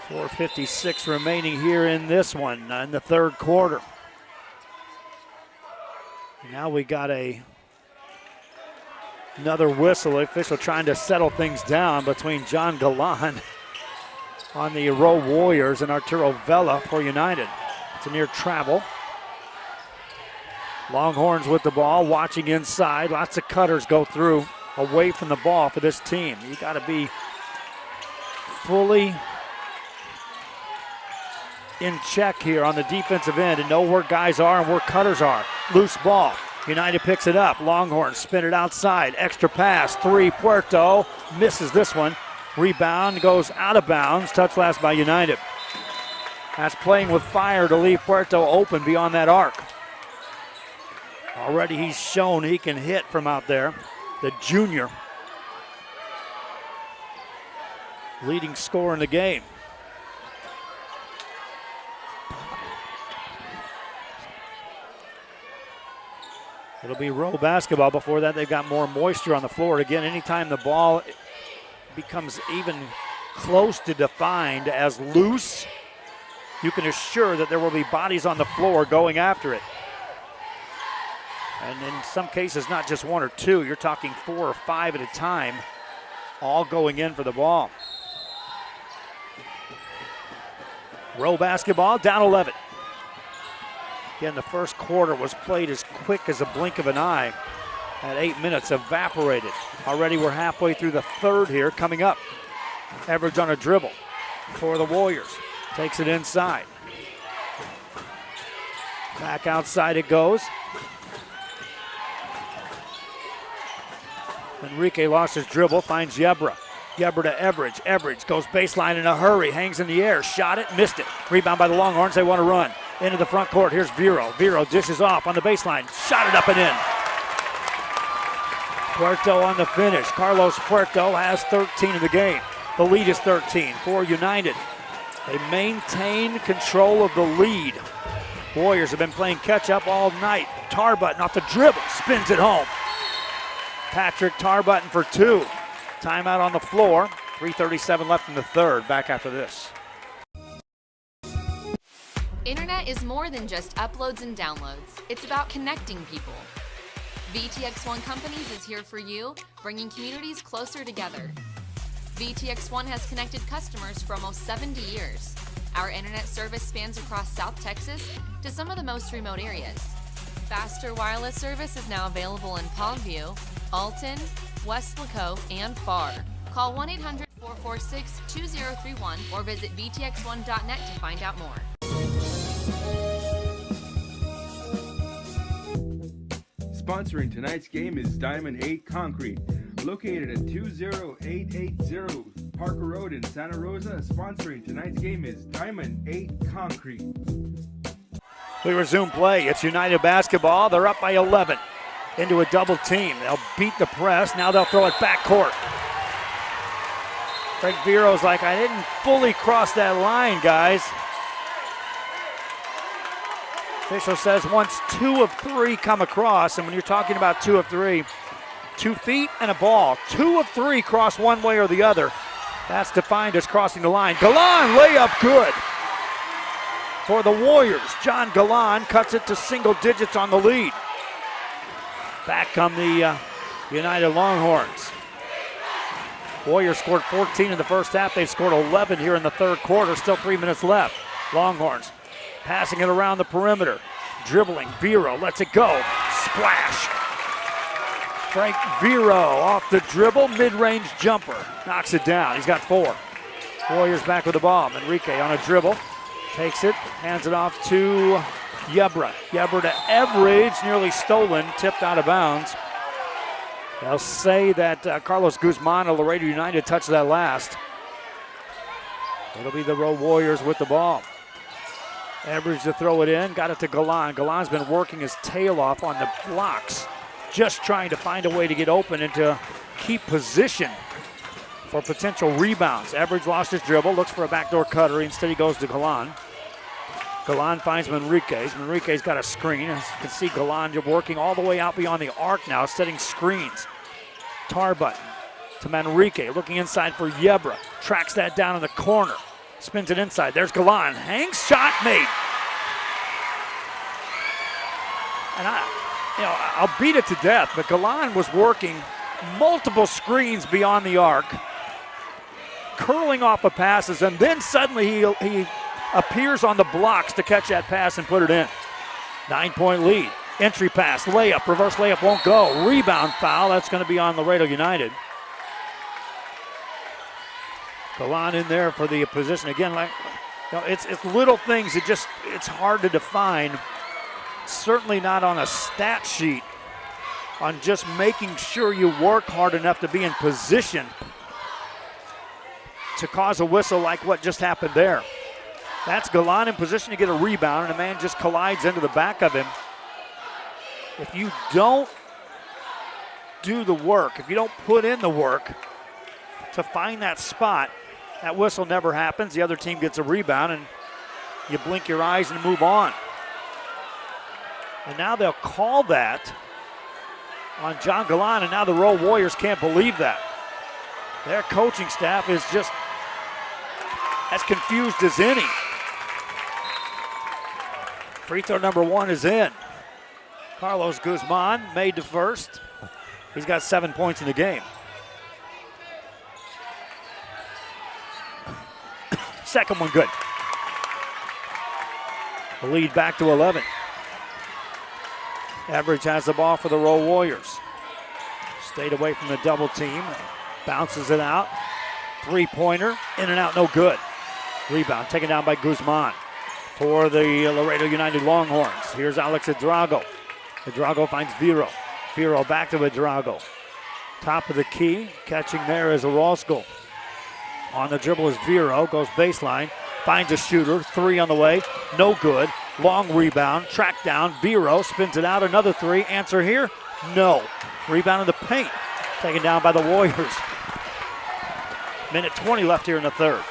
.456 remaining here in this one, in the third quarter. Now we got another whistle. Official trying to settle things down between John Galan on the Rowe Warriors and Arturo Vela for United. It's a near travel. Longhorns with the ball, watching inside. Lots of cutters go through away from the ball for this team. You got to be fully in check here on the defensive end and know where guys are and where cutters are. Loose ball. United picks it up. Longhorns spin it outside. Extra pass. 3. Puerto misses this one. Rebound goes out of bounds. Touch last by United. That's playing with fire to leave Puerto open beyond that arc. Already he's shown he can hit from out there. The junior. Leading scorer in the game. It'll be Rowe basketball. Before that, they've got more moisture on the floor. Again, anytime the ball becomes even close to defined as loose, you can assure that there will be bodies on the floor going after it. And in some cases, not just one or two, you're talking 4 or 5 at a time, all going in for the ball. Rowe basketball, down 11. Again, the first quarter was played as quick as a blink of an eye. At 8 minutes, evaporated. Already we're halfway through the third here, coming up. Everidge on a dribble for the Warriors. Takes it inside. Back outside it goes. Enrique lost his dribble, finds Yebra. Yebra to Everidge. Everidge goes baseline in a hurry, hangs in the air, shot it, missed it. Rebound by the Longhorns, they want to run. Into the front court, here's Vero. Vero dishes off on the baseline, shot it up and in. Puerto on the finish. Carlos Puerto has 13 in the game. The lead is 13 for United. They maintain control of the lead. Warriors have been playing catch-up all night. Tarbutton off the dribble, spins it home. Patrick Tarbutton for 2. Timeout on the floor. 3:37 left in the third. Back after this. Internet is more than just uploads and downloads. It's about connecting people. VTX One Companies is here for you, bringing communities closer together. VTX One has connected customers for almost 70 years. Our internet service spans across South Texas to some of the most remote areas. Faster wireless service is now available in Palmview, Alton, Westlaco, and Farr. Call 1-800-446-2031 or visit vtx1.net to find out more. Sponsoring tonight's game is Diamond 8 Concrete, located at 20880 Parker Road in Santa Rosa. Sponsoring tonight's game is Diamond 8 Concrete. We resume play. It's United basketball. They're up by 11 into a double team. They'll beat the press. Now they'll throw it back court. Craig Vero's like, I didn't fully cross that line, guys. Official says once 2 of 3 come across, and when you're talking about 2 of 3, 2 feet and a ball, 2 of 3 cross one way or the other. That's defined as crossing the line. Galan, layup good. For the Warriors, John Galan cuts it to single digits on the lead. Back come the United Longhorns. Warriors scored 14 in the first half. They've scored 11 here in the third quarter. Still 3 minutes left. Longhorns passing it around the perimeter. Dribbling, Vero lets it go. Splash. Frank Vero off the dribble, mid-range jumper. Knocks it down, he's got 4. Warriors back with the ball. Enrique on a dribble. Takes it, hands it off to Yebra. Yebra to Everidge, nearly stolen, tipped out of bounds. They'll say that Carlos Guzman of Laredo United touched that last. It'll be the Rowe Warriors with the ball. Everidge to throw it in, got it to Galan. Galan's been working his tail off on the blocks, just trying to find a way to get open and to keep position for potential rebounds. Everidge lost his dribble, looks for a backdoor cutter. Instead he goes to Galan. Galan finds Manriquez. Manriquez got a screen. As you can see, Galan working all the way out beyond the arc now, setting screens. Tarbutton to Manrique, looking inside for Yebra. Tracks that down in the corner. Spins it inside. There's Galan. Hangs, shot made. And I'll beat it to death, but Galan was working multiple screens beyond the arc, curling off of passes, and then suddenly he appears on the blocks to catch that pass and put it in. 9-point lead. Entry pass, layup, reverse layup won't go. Rebound foul, that's going to be on Laredo United. Galan in there for the position. Again, it's little things that it's hard to define. Certainly not on a stat sheet, on just making sure you work hard enough to be in position to cause a whistle like what just happened there. That's Galan in position to get a rebound, and a man just collides into the back of him. If you don't do the work, if you don't put in the work to find that spot, that whistle never happens. The other team gets a rebound, and you blink your eyes and move on. And now they'll call that on John Galan, and now the Rowe Warriors can't believe that. Their coaching staff is just as confused as any. Free throw number 1 is in. Carlos Guzman made the first. He's got 7 points in the game. Second one good. The lead back to 11. Everidge has the ball for the Rowe Warriors. Stayed away from the double team. Bounces it out. Three-pointer, in and out, no good. Rebound taken down by Guzman for the Laredo United Longhorns. Here's Alex Edrago. Edrago finds Viro. Viro back to Edrago. Top of the key, catching there is Orozco. On the dribble is Viro, goes baseline, finds a shooter, 3 on the way, no good. Long rebound, track down, Viro spins it out, another 3. Answer here, no. Rebound in the paint, taken down by the Warriors. Minute 20 left here in the third.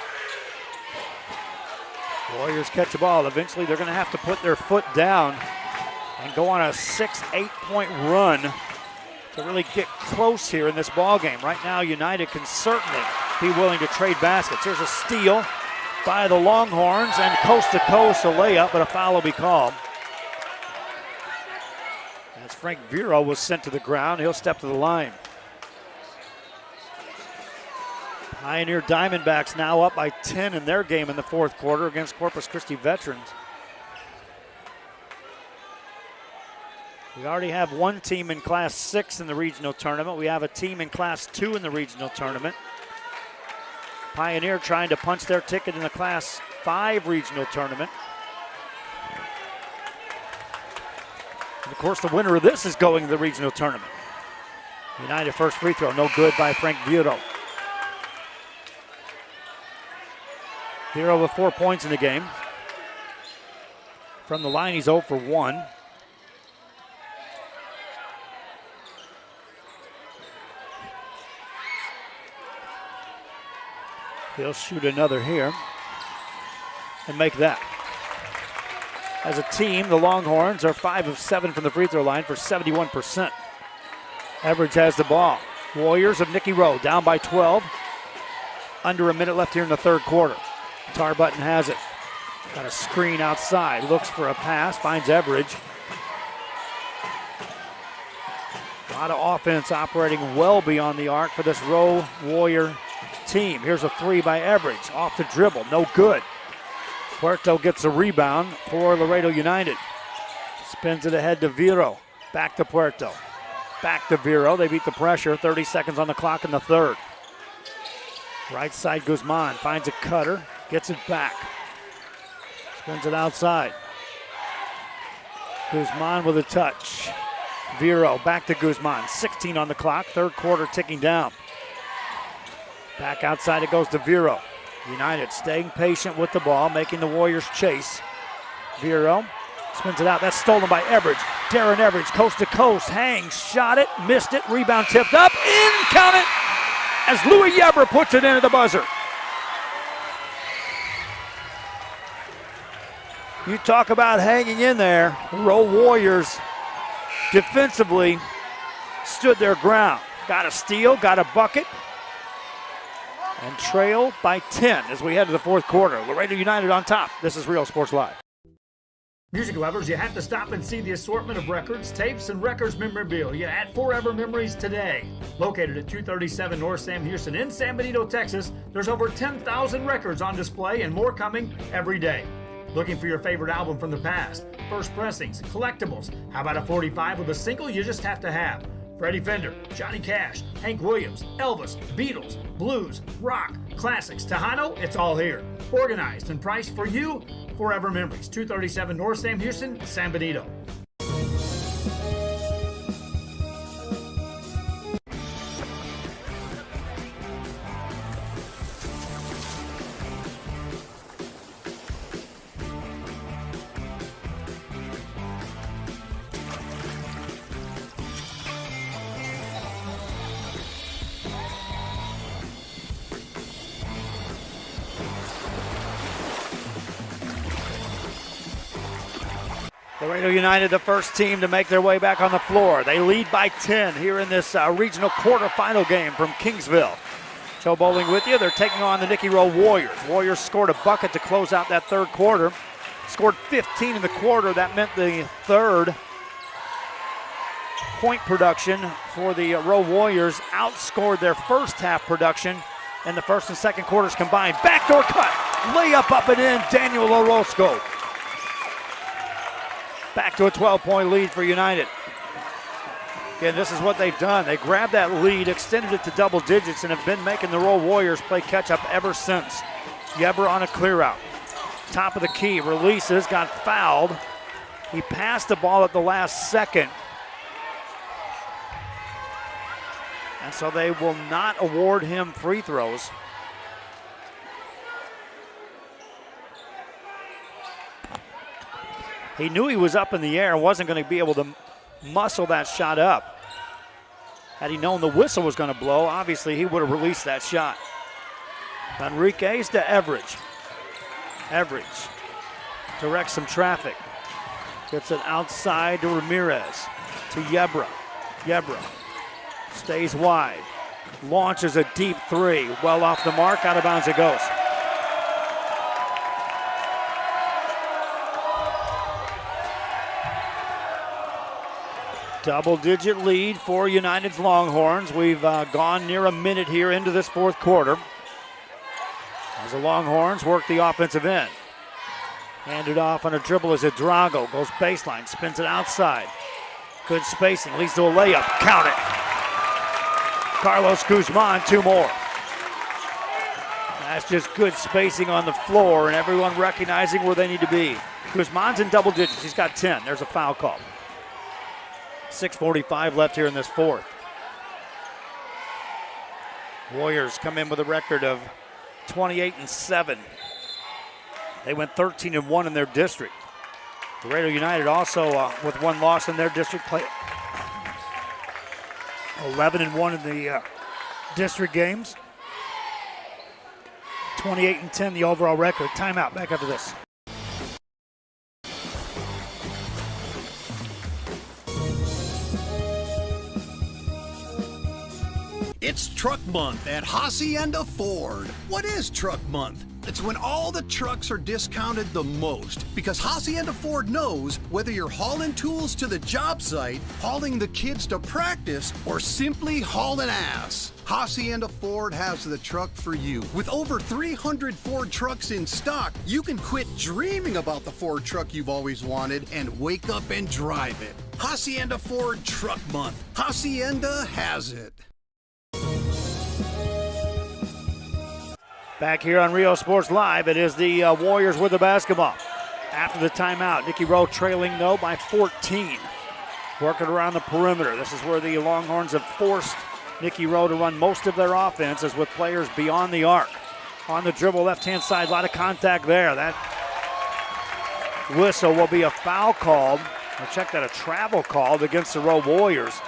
Warriors catch the ball. Eventually they're going to have to put their foot down and go on a 6-8 point run to really get close here in this ball game. Right now United can certainly be willing to trade baskets. Here's a steal by the Longhorns, and coast to coast a layup, but a foul will be called. As Frank Viro was sent to the ground, he'll step to the line. Pioneer Diamondbacks now up by 10 in their game in the fourth quarter against Corpus Christi veterans. We already have one team in Class 6 in the regional tournament. We have a team in Class 2 in the regional tournament. Pioneer trying to punch their ticket in the Class 5 regional tournament. And of course, the winner of this is going to the regional tournament. United first free throw, no good by Frank Viro. Viro with 4 points in the game. From the line, he's 0 for 1. He'll shoot another here and make that. As a team, the Longhorns are 5 of 7 from the free throw line for 71%. Everidge has the ball. Warriors of Nikki Rowe down by 12. Under a minute left here in the third quarter. Tarbutton has it. Got a screen outside. Looks for a pass. Finds Everidge. A lot of offense operating well beyond the arc for this Rowe Warrior team. Here's a 3 by Everidge. Off the dribble. No good. Puerto gets a rebound for Laredo United. Spins it ahead to Viro. Back to Puerto. Back to Viro. They beat the pressure. 30 seconds on the clock in the third. Right side Guzman finds a cutter. Gets it back. Spins it outside. Guzman with a touch. Viro back to Guzman. 16 on the clock. Third quarter ticking down. Back outside it goes to Viro. United staying patient with the ball, making the Warriors chase. Viro spins it out. That's stolen by Everidge. Darren Everidge, coast to coast, hangs, shot it, missed it. Rebound tipped up, in, count it, as Louis Yebra puts it into the buzzer. You talk about hanging in there. Rowe Warriors defensively stood their ground. Got a steal, got a bucket, and trail by 10 as we head to the fourth quarter. Laredo United on top. This is Real Sports Live. Music lovers, you have to stop and see the assortment of records, tapes, and records memorabilia at Forever Memories today. Located at 237 North Sam Houston in San Benito, Texas, there's over 10,000 records on display and more coming every day. Looking for your favorite album from the past, first pressings, collectibles. How about a 45 with a single you just have to have? Freddie Fender, Johnny Cash, Hank Williams, Elvis, Beatles, blues, rock, classics, Tejano, it's all here. Organized and priced for you. Forever Memories, 237 North Sam Houston, San Benito. Laredo United, the first team to make their way back on the floor. They lead by 10 here in this regional quarterfinal game from Kingsville. Joe Bowling with you. They're taking on the Nikki Rowe Warriors. Warriors scored a bucket to close out that third quarter. Scored 15 in the quarter. That meant the third point production for the Rowe Warriors outscored their first half production in the first and second quarters combined. Backdoor cut, layup up and in, Daniel Orozco. Back to a 12-point lead for United. Again, this is what they've done. They grabbed that lead, extended it to double digits, and have been making the Rowe Warriors play catch-up ever since. Yeber on a clear-out. Top of the key, releases, got fouled. He passed the ball at the last second. And so they will not award him free throws. He knew he was up in the air and wasn't going to be able to muscle that shot up. Had he known the whistle was going to blow, obviously he would have released that shot. Enriquez to Everidge. Everidge directs some traffic. Gets it outside to Ramirez. To Yebra. Yebra stays wide. Launches a deep three. Well off the mark, out of bounds it goes. Double-digit lead for United's Longhorns. We've gone near a minute here into this fourth quarter. As the Longhorns work the offensive end. Handed off on a dribble as Drago goes baseline, spins it outside. Good spacing, leads to a layup. Count it. Carlos Guzman, two more. That's just good spacing on the floor and everyone recognizing where they need to be. Guzman's in double digits. He's got 10. There's a foul call. 6:45 left here in this fourth. Warriors come in with a record of 28-7. They went 13-1 in their district. Laredo United also with one loss in their district, play 11-1 in the district games. 28-10 the overall record. Timeout, back after this. It's Truck Month at Hacienda Ford. What is Truck Month? It's when all the trucks are discounted the most, because Hacienda Ford knows whether you're hauling tools to the job site, hauling the kids to practice, or simply hauling ass. Hacienda Ford has the truck for you. With over 300 Ford trucks in stock, you can quit dreaming about the Ford truck you've always wanted and wake up and drive it. Hacienda Ford Truck Month. Hacienda has it. Back here on Rio Sports Live, it is the Warriors with the basketball. After the timeout, Nikki Rowe trailing, though, by 14. Working around the perimeter. This is where the Longhorns have forced Nikki Rowe to run most of their offenses with players beyond the arc. On the dribble, left-hand side, a lot of contact there. That whistle will be a foul called. I'll check that, a travel called against the Rowe Warriors.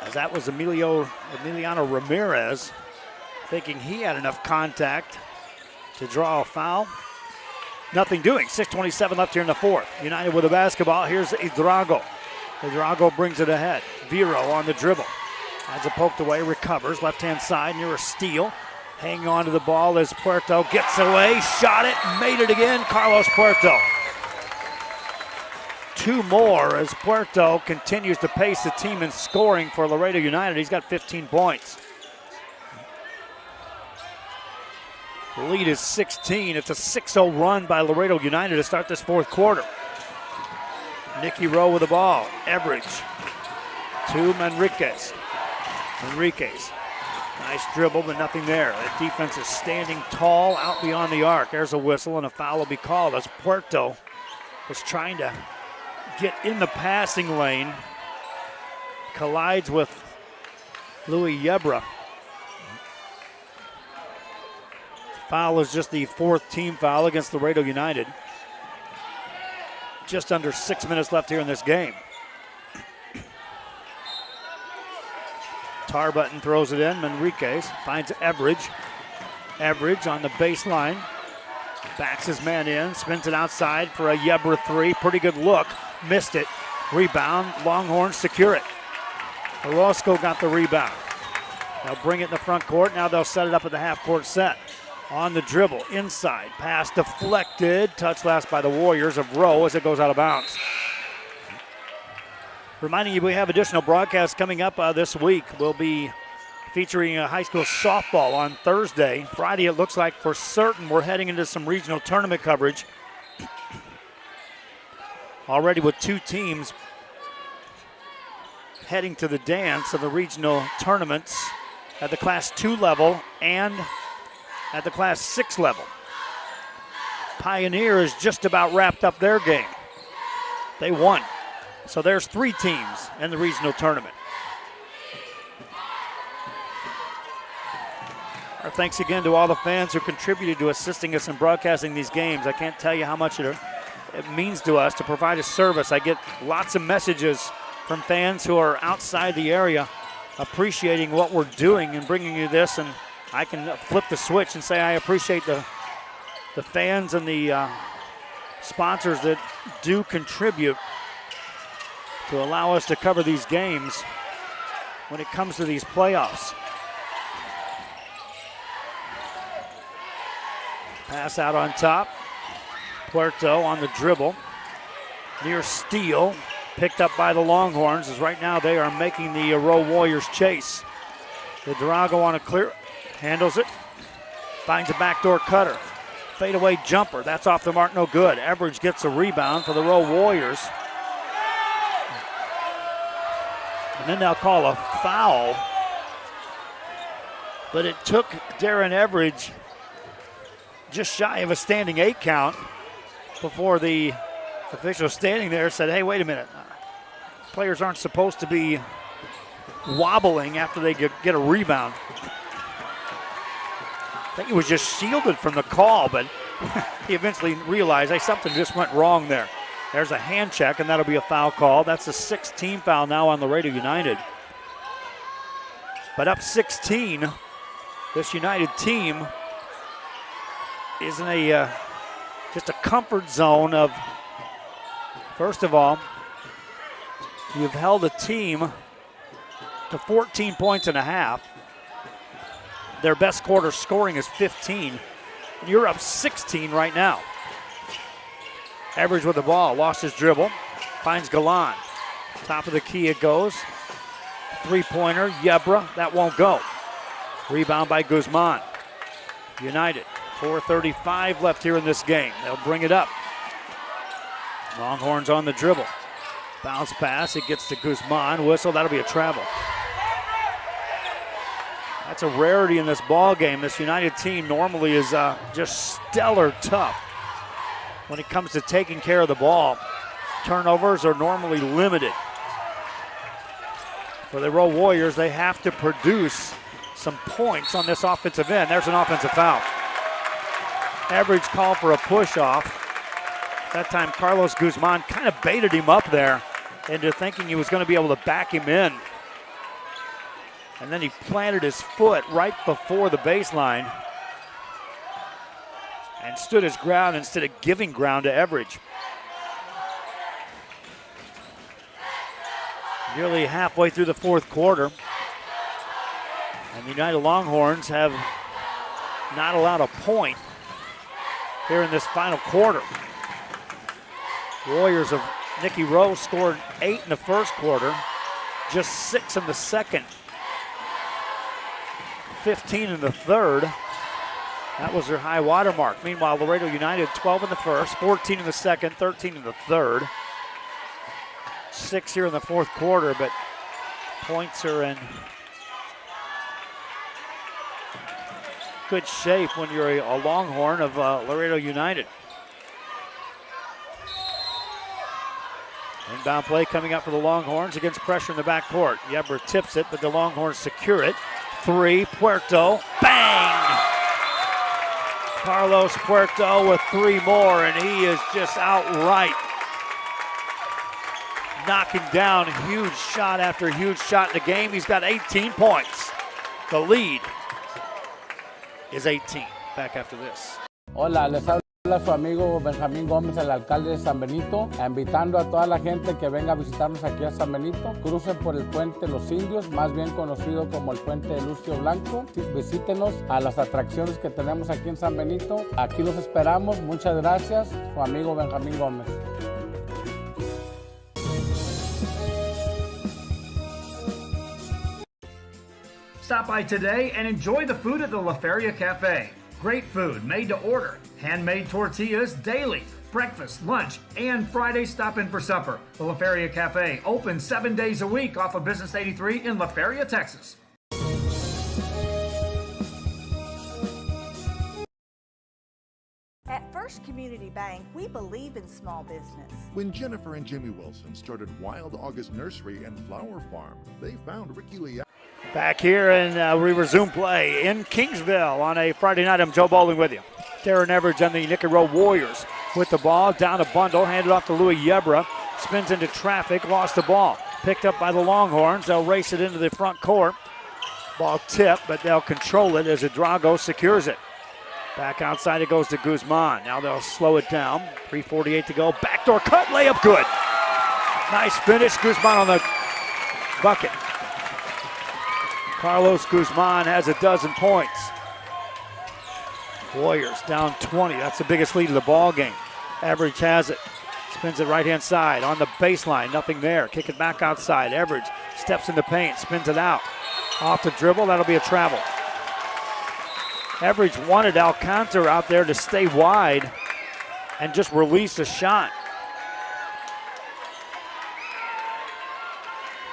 As that was Emiliano Ramirez, thinking he had enough contact to draw a foul. Nothing doing. 6:27 left here in the fourth. United with the basketball. Here's Drago. Drago brings it ahead. Vero on the dribble. Has it poked away, recovers. Left-hand side near a steal. Hanging on to the ball as Puerto gets away. Shot it, made it again. Carlos Puerto. Two more as Puerto continues to pace the team in scoring for Laredo United. He's got 15 points. The lead is 16. It's a 6-0 run by Laredo United to start this fourth quarter. Nikki Rowe with the ball. Everidge to Manriquez. Enriquez. Nice dribble, but nothing there. The defense is standing tall out beyond the arc. There's a whistle, and a foul will be called as Puerto was trying to get in the passing lane. Collides with Louis Yebra. Foul is just the fourth team foul against Laredo United. Just under 6 minutes left here in this game. Tarbutton throws it in. Manriquez finds Everidge. Everidge on the baseline. Backs his man in, spins it outside for a Yebra three. Pretty good look, missed it. Rebound, Longhorns secure it. Orozco got the rebound. They'll bring it in the front court. Now they'll set it up at the half-court set. On the dribble, inside, pass deflected. Touch last by the Warriors of Rowe as it goes out of bounds. Reminding you, we have additional broadcasts coming up this week. We'll be featuring high school softball on Thursday. Friday, it looks like for certain we're heading into some regional tournament coverage. Already with two teams heading to the dance of the regional tournaments at the Class 2 level and at the Class 6 level. Pioneer is just about wrapped up their game. They won. So there's three teams in the regional tournament. Our thanks again to all the fans who contributed to assisting us in broadcasting these games. I can't tell you how much it means to us to provide a service. I get lots of messages from fans who are outside the area appreciating what we're doing and bringing you this, and I can flip the switch and say I appreciate the fans and the sponsors that do contribute to allow us to cover these games when it comes to these playoffs. Pass out on top. Puerto on the dribble. Near steal. Picked up by the Longhorns, as right now they are making the Rowe Warriors chase. The Durago on a clear. Handles it. Finds a backdoor cutter. Fadeaway jumper. That's off the mark, no good. Everidge gets a rebound for the Rowe Warriors. And then they'll call a foul. But it took Darren Everidge just shy of a standing 8 count before the official standing there said, hey, wait a minute. Players aren't supposed to be wobbling after they get a rebound. I think he was just shielded from the call, but he eventually realized, hey, something just went wrong there. There's a hand check, and that'll be a foul call. That's a 6-team foul now on Laredo United. But up 16, this United team is in a just a comfort zone of, first of all, you've held a team to 14 points and a half. Their best quarter scoring is 15. You're up 16 right now. Everidge with the ball, lost his dribble, finds Galan. Top of the key it goes. Three-pointer, Yebra, that won't go. Rebound by Guzman. United, 4:35 left here in this game. They'll bring it up. Longhorns on the dribble. Bounce pass, it gets to Guzman. Whistle, that'll be a travel. That's a rarity in this ball game. This United team normally is just stellar tough when it comes to taking care of the ball. Turnovers are normally limited. For the Rowe Warriors, they have to produce some points on this offensive end. There's an offensive foul. Everidge called for a push-off. That time Carlos Guzman kind of baited him up there into thinking he was going to be able to back him in. And then he planted his foot right before the baseline and stood his ground instead of giving ground to Everidge. Nearly halfway through the fourth quarter. And the United Longhorns have not allowed a point here in this final quarter. Warriors of Nikki Rowe scored 8 in the first quarter, just 6 in the second, 15 in the third. That was their high water mark. Meanwhile, Laredo United 12 in the first, 14 in the second, 13 in the third. 6 here in the fourth quarter, but points are in good shape when you're a Longhorn of Laredo United. Inbound play coming up for the Longhorns against pressure in the backcourt. Yebra tips it, but the Longhorns secure it. 3, Puerto, bang! Carlos Puerto with 3 more, and he is just outright knocking down huge shot after huge shot in the game. He's got 18 points. The lead is 18. Back after this. Hola, les habla Hola, su amigo Benjamín Gómez, el alcalde de San Benito, invitando a toda la gente que venga a visitarnos aquí a San Benito. Crucen por el puente Los Indios, más bien conocido como el puente de Lucio Blanco. Visítenos a las atracciones que tenemos aquí en San Benito. Aquí los esperamos. Muchas gracias, su amigo Benjamín Gómez. Stop by today and enjoy the food at the La Feria Cafe. Great food made to order, handmade tortillas daily, breakfast, lunch, and Friday stop in for supper. The La Feria Cafe, open 7 days a week off of Business 83 in La Feria, Texas. At First Community Bank, we believe in small business. When Jennifer and Jimmy Wilson started Wild August Nursery and Flower Farm, they found Ricky Lee. Back here, and we resume play in Kingsville on a Friday night. I'm Joe Bowling with you. Darren Everidge and the Nikki Rowe Warriors with the ball. Down a bundle, handed off to Louis Yebra. Spins into traffic, lost the ball. Picked up by the Longhorns. They'll race it into the front court. Ball tipped, but they'll control it as Drago secures it. Back outside it goes to Guzman. Now they'll slow it down. 3:48 to go. Backdoor cut, layup good. Nice finish. Guzman on the bucket. Carlos Guzman has a dozen points. Warriors down 20. That's the biggest lead of the ball game. Everidge has it. Spins it right-hand side on the baseline. Nothing there. Kick it back outside. Everidge steps in the paint. Spins it out. Off the dribble. That'll be a travel. Everidge wanted Alcantara out there to stay wide and just release a shot.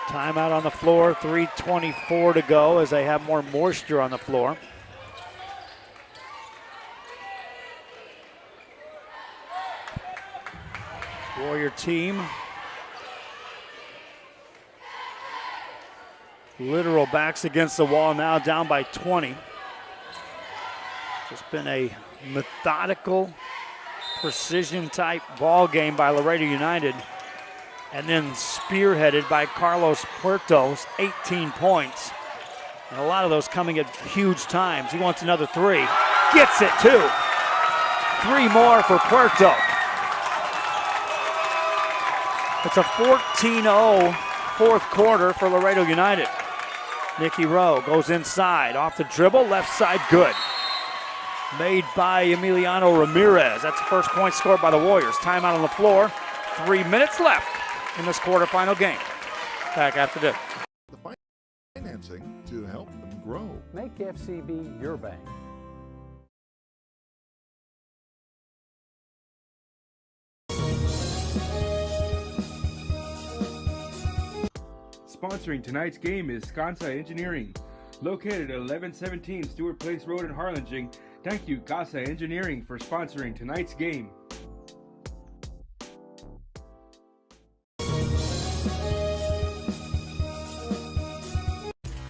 Timeout on the floor, 3:24 to go as they have more moisture on the floor. Warrior team. Literal backs against the wall now, down by 20. Just been a methodical, precision type ball game by Laredo United. And then spearheaded by Carlos Puerto's 18 points. And a lot of those coming at huge times. He wants another three. Gets it too. 3 more for Puerto. It's a 14-0 fourth quarter for Laredo United. Nikki Rowe goes inside. Off the dribble, left side good. Made by Emiliano Ramirez. That's the first point scored by the Warriors. Timeout on the floor. 3 minutes left in this quarterfinal game. Back after this. The financing to help them grow. Make FCB your bank. Sponsoring tonight's game is Kansai Engineering. Located at 1117 Stewart Place Road in Harlingen. Thank you, Kansai Engineering, for sponsoring tonight's game.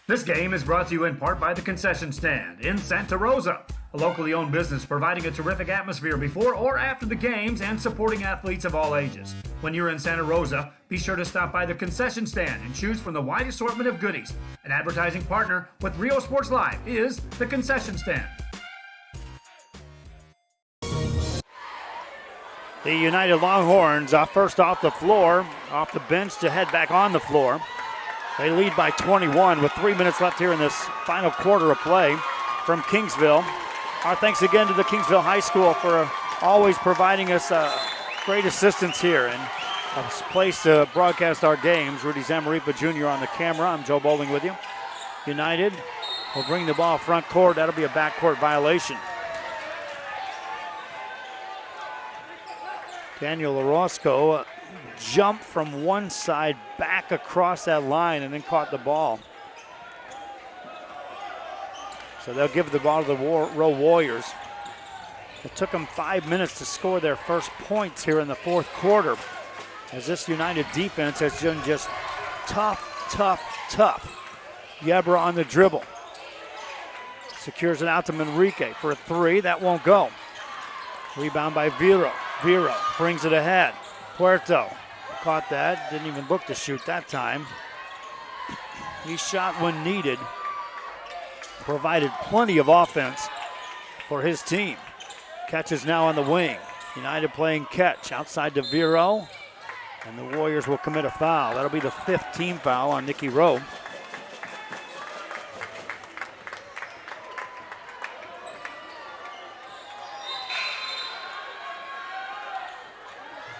This game is brought to you in part by the Concession Stand in Santa Rosa, a locally owned business providing a terrific atmosphere before or after the games and supporting athletes of all ages. When you're in Santa Rosa, be sure to stop by the Concession Stand and choose from the wide assortment of goodies. An advertising partner with Rio Sports Live is the Concession Stand. The United Longhorns first off the floor, off the bench to head back on the floor. They lead by 21 with 3 minutes left here in this final quarter of play from Kingsville. Our thanks again to the Kingsville High School for always providing us great assistance here and a place to broadcast our games. Rudy Zamaripa Jr. on the camera. I'm Joe Bowling with you. United will bring the ball front court. That'll be a backcourt violation. Daniel Orozco jumped from one side back across that line and then caught the ball. So they'll give the ball to the Rowe Warriors. It took them 5 minutes to score their first points here in the fourth quarter, as this United defense has been just tough, tough, tough. Yebra on the dribble. Secures it out to Manrique for a three. That won't go. Rebound by Vero. Vero brings it ahead. Puerto caught that. Didn't even look to shoot that time. He shot when needed. Provided plenty of offense for his team. Catch is now on the wing. United playing catch outside to Vero. And the Warriors will commit a foul. That'll be the 5th team foul on Nikki Rowe.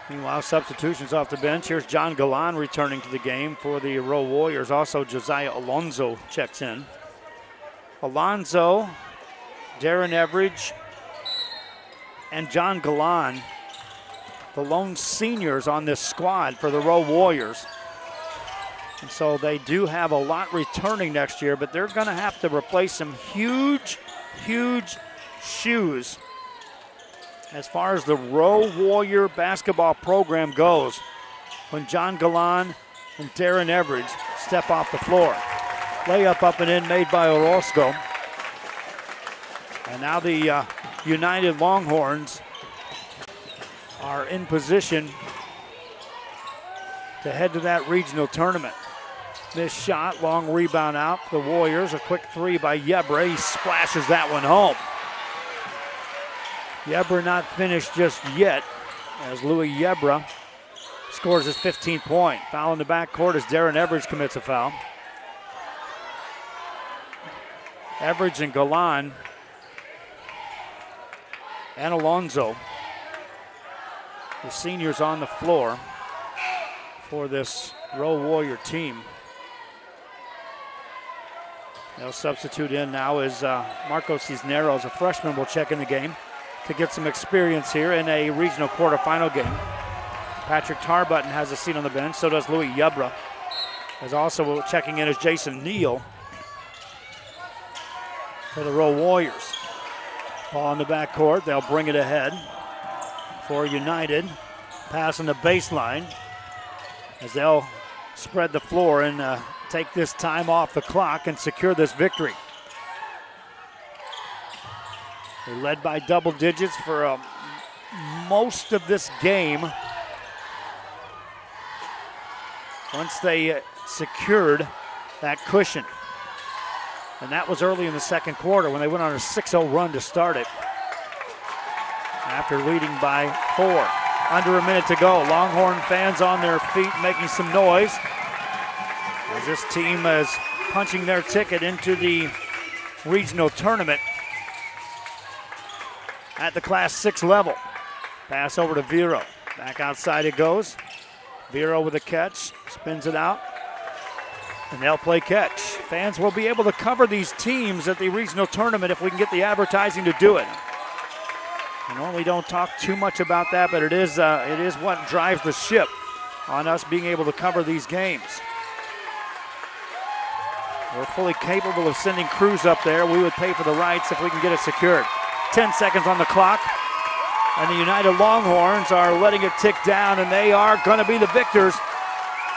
Meanwhile, substitutions off the bench. Here's John Galan returning to the game for the Rowe Warriors. Also, Josiah Alonzo checks in. Alonzo, Darren Everidge, and John Galan, the lone seniors on this squad for the Rowe Warriors. And so they do have a lot returning next year, but they're going to have to replace some huge, huge shoes as far as the Rowe Warrior basketball program goes when John Galan and Darren Everidge step off the floor. Layup up and in made by Orozco. And now the United Longhorns are in position to head to that regional tournament. This shot, long rebound out for the Warriors. A quick three by Yebra. He splashes that one home. Yebra not finished just yet as Louis Yebra scores his 15th point. Foul in the backcourt as Darren Everidge commits a foul. Everidge and Galan and Alonzo, the seniors on the floor for this Rowe Warrior team. They'll substitute in now is Marco Cisneros, a freshman, will check in the game to get some experience here in a regional quarterfinal game. Patrick Tarbutton has a seat on the bench, so does Louis Yebra. As also checking in is Jason Neal for the Rowe Warriors. Ball in the backcourt, they'll bring it ahead for United. Pass on the baseline as they'll spread the floor and take this time off the clock and secure this victory. They led by double digits for most of this game. Once they secured that cushion. And that was early in the second quarter when they went on a 6-0 run to start it. After leading by 4. Under a minute to go. Longhorn fans on their feet making some noise as this team is punching their ticket into the regional tournament at the Class 6 level. Pass over to Vero. Back outside it goes. Vero with a catch, spins it out, and they'll play catch. Fans will be able to cover these teams at the regional tournament if we can get the advertising to do it. I normally don't talk too much about that, but it is what drives the ship on us being able to cover these games. We're fully capable of sending crews up there. We would pay for the rights if we can get it secured. 10 seconds on the clock, and the United Longhorns are letting it tick down, and they are going to be the victors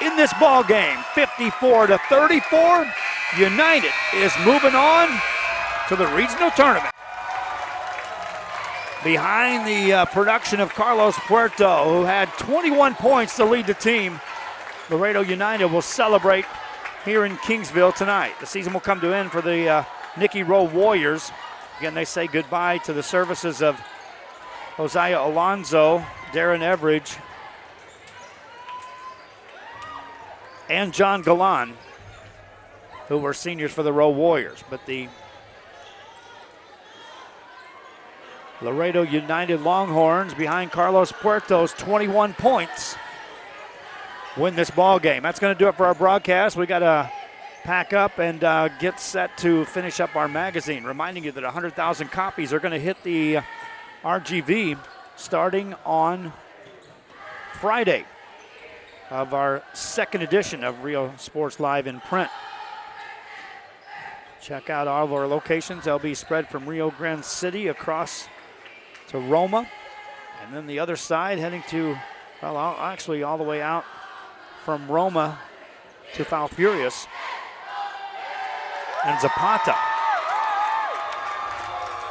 in this ball game. 54-34. United is moving on to the regional tournament. Behind the production of Carlos Puerto, who had 21 points to lead the team, Laredo United will celebrate here in Kingsville tonight. The season will come to an end for the Nikki Rowe Warriors. Again, they say goodbye to the services of Josiah Alonzo, Darren Everidge, and John Galan, who were seniors for the Rowe Warriors. But the Laredo United Longhorns, behind Carlos Puerto's 21 points, win this ball game. That's going to do it for our broadcast. We got to pack up and get set to finish up our magazine. Reminding you that 100,000 copies are going to hit the RGV starting on Friday of our second edition of Rio Sports Live in print. Check out all of our locations. They'll be spread from Rio Grande City across to Roma, and then the other side heading to, well, actually all the way out from Roma to Falfurrias and Zapata.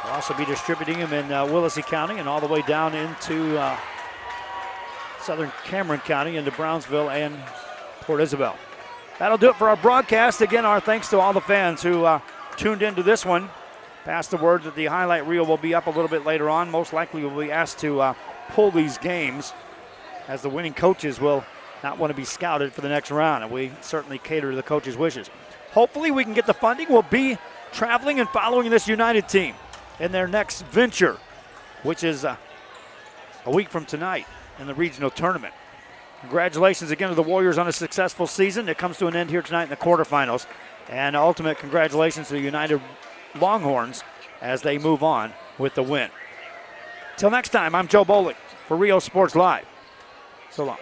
We'll also be distributing them in Willacy County and all the way down into southern Cameron County into Brownsville and Port Isabel. That'll do it for our broadcast. Again, our thanks to all the fans who tuned into this one. Pass the word that the highlight reel will be up a little bit later on. Most likely we'll be asked to pull these games, as the winning coaches will not want to be scouted for the next round, and we certainly cater to the coaches' wishes. Hopefully we can get the funding. We'll be traveling and following this United team in their next venture, which is a week from tonight in the regional tournament. Congratulations again to the Warriors on a successful season. It comes to an end here tonight in the quarterfinals. And ultimate congratulations to the United Longhorns as they move on with the win. Till next time, I'm Joe Bolick for Rio Sports Live. So long.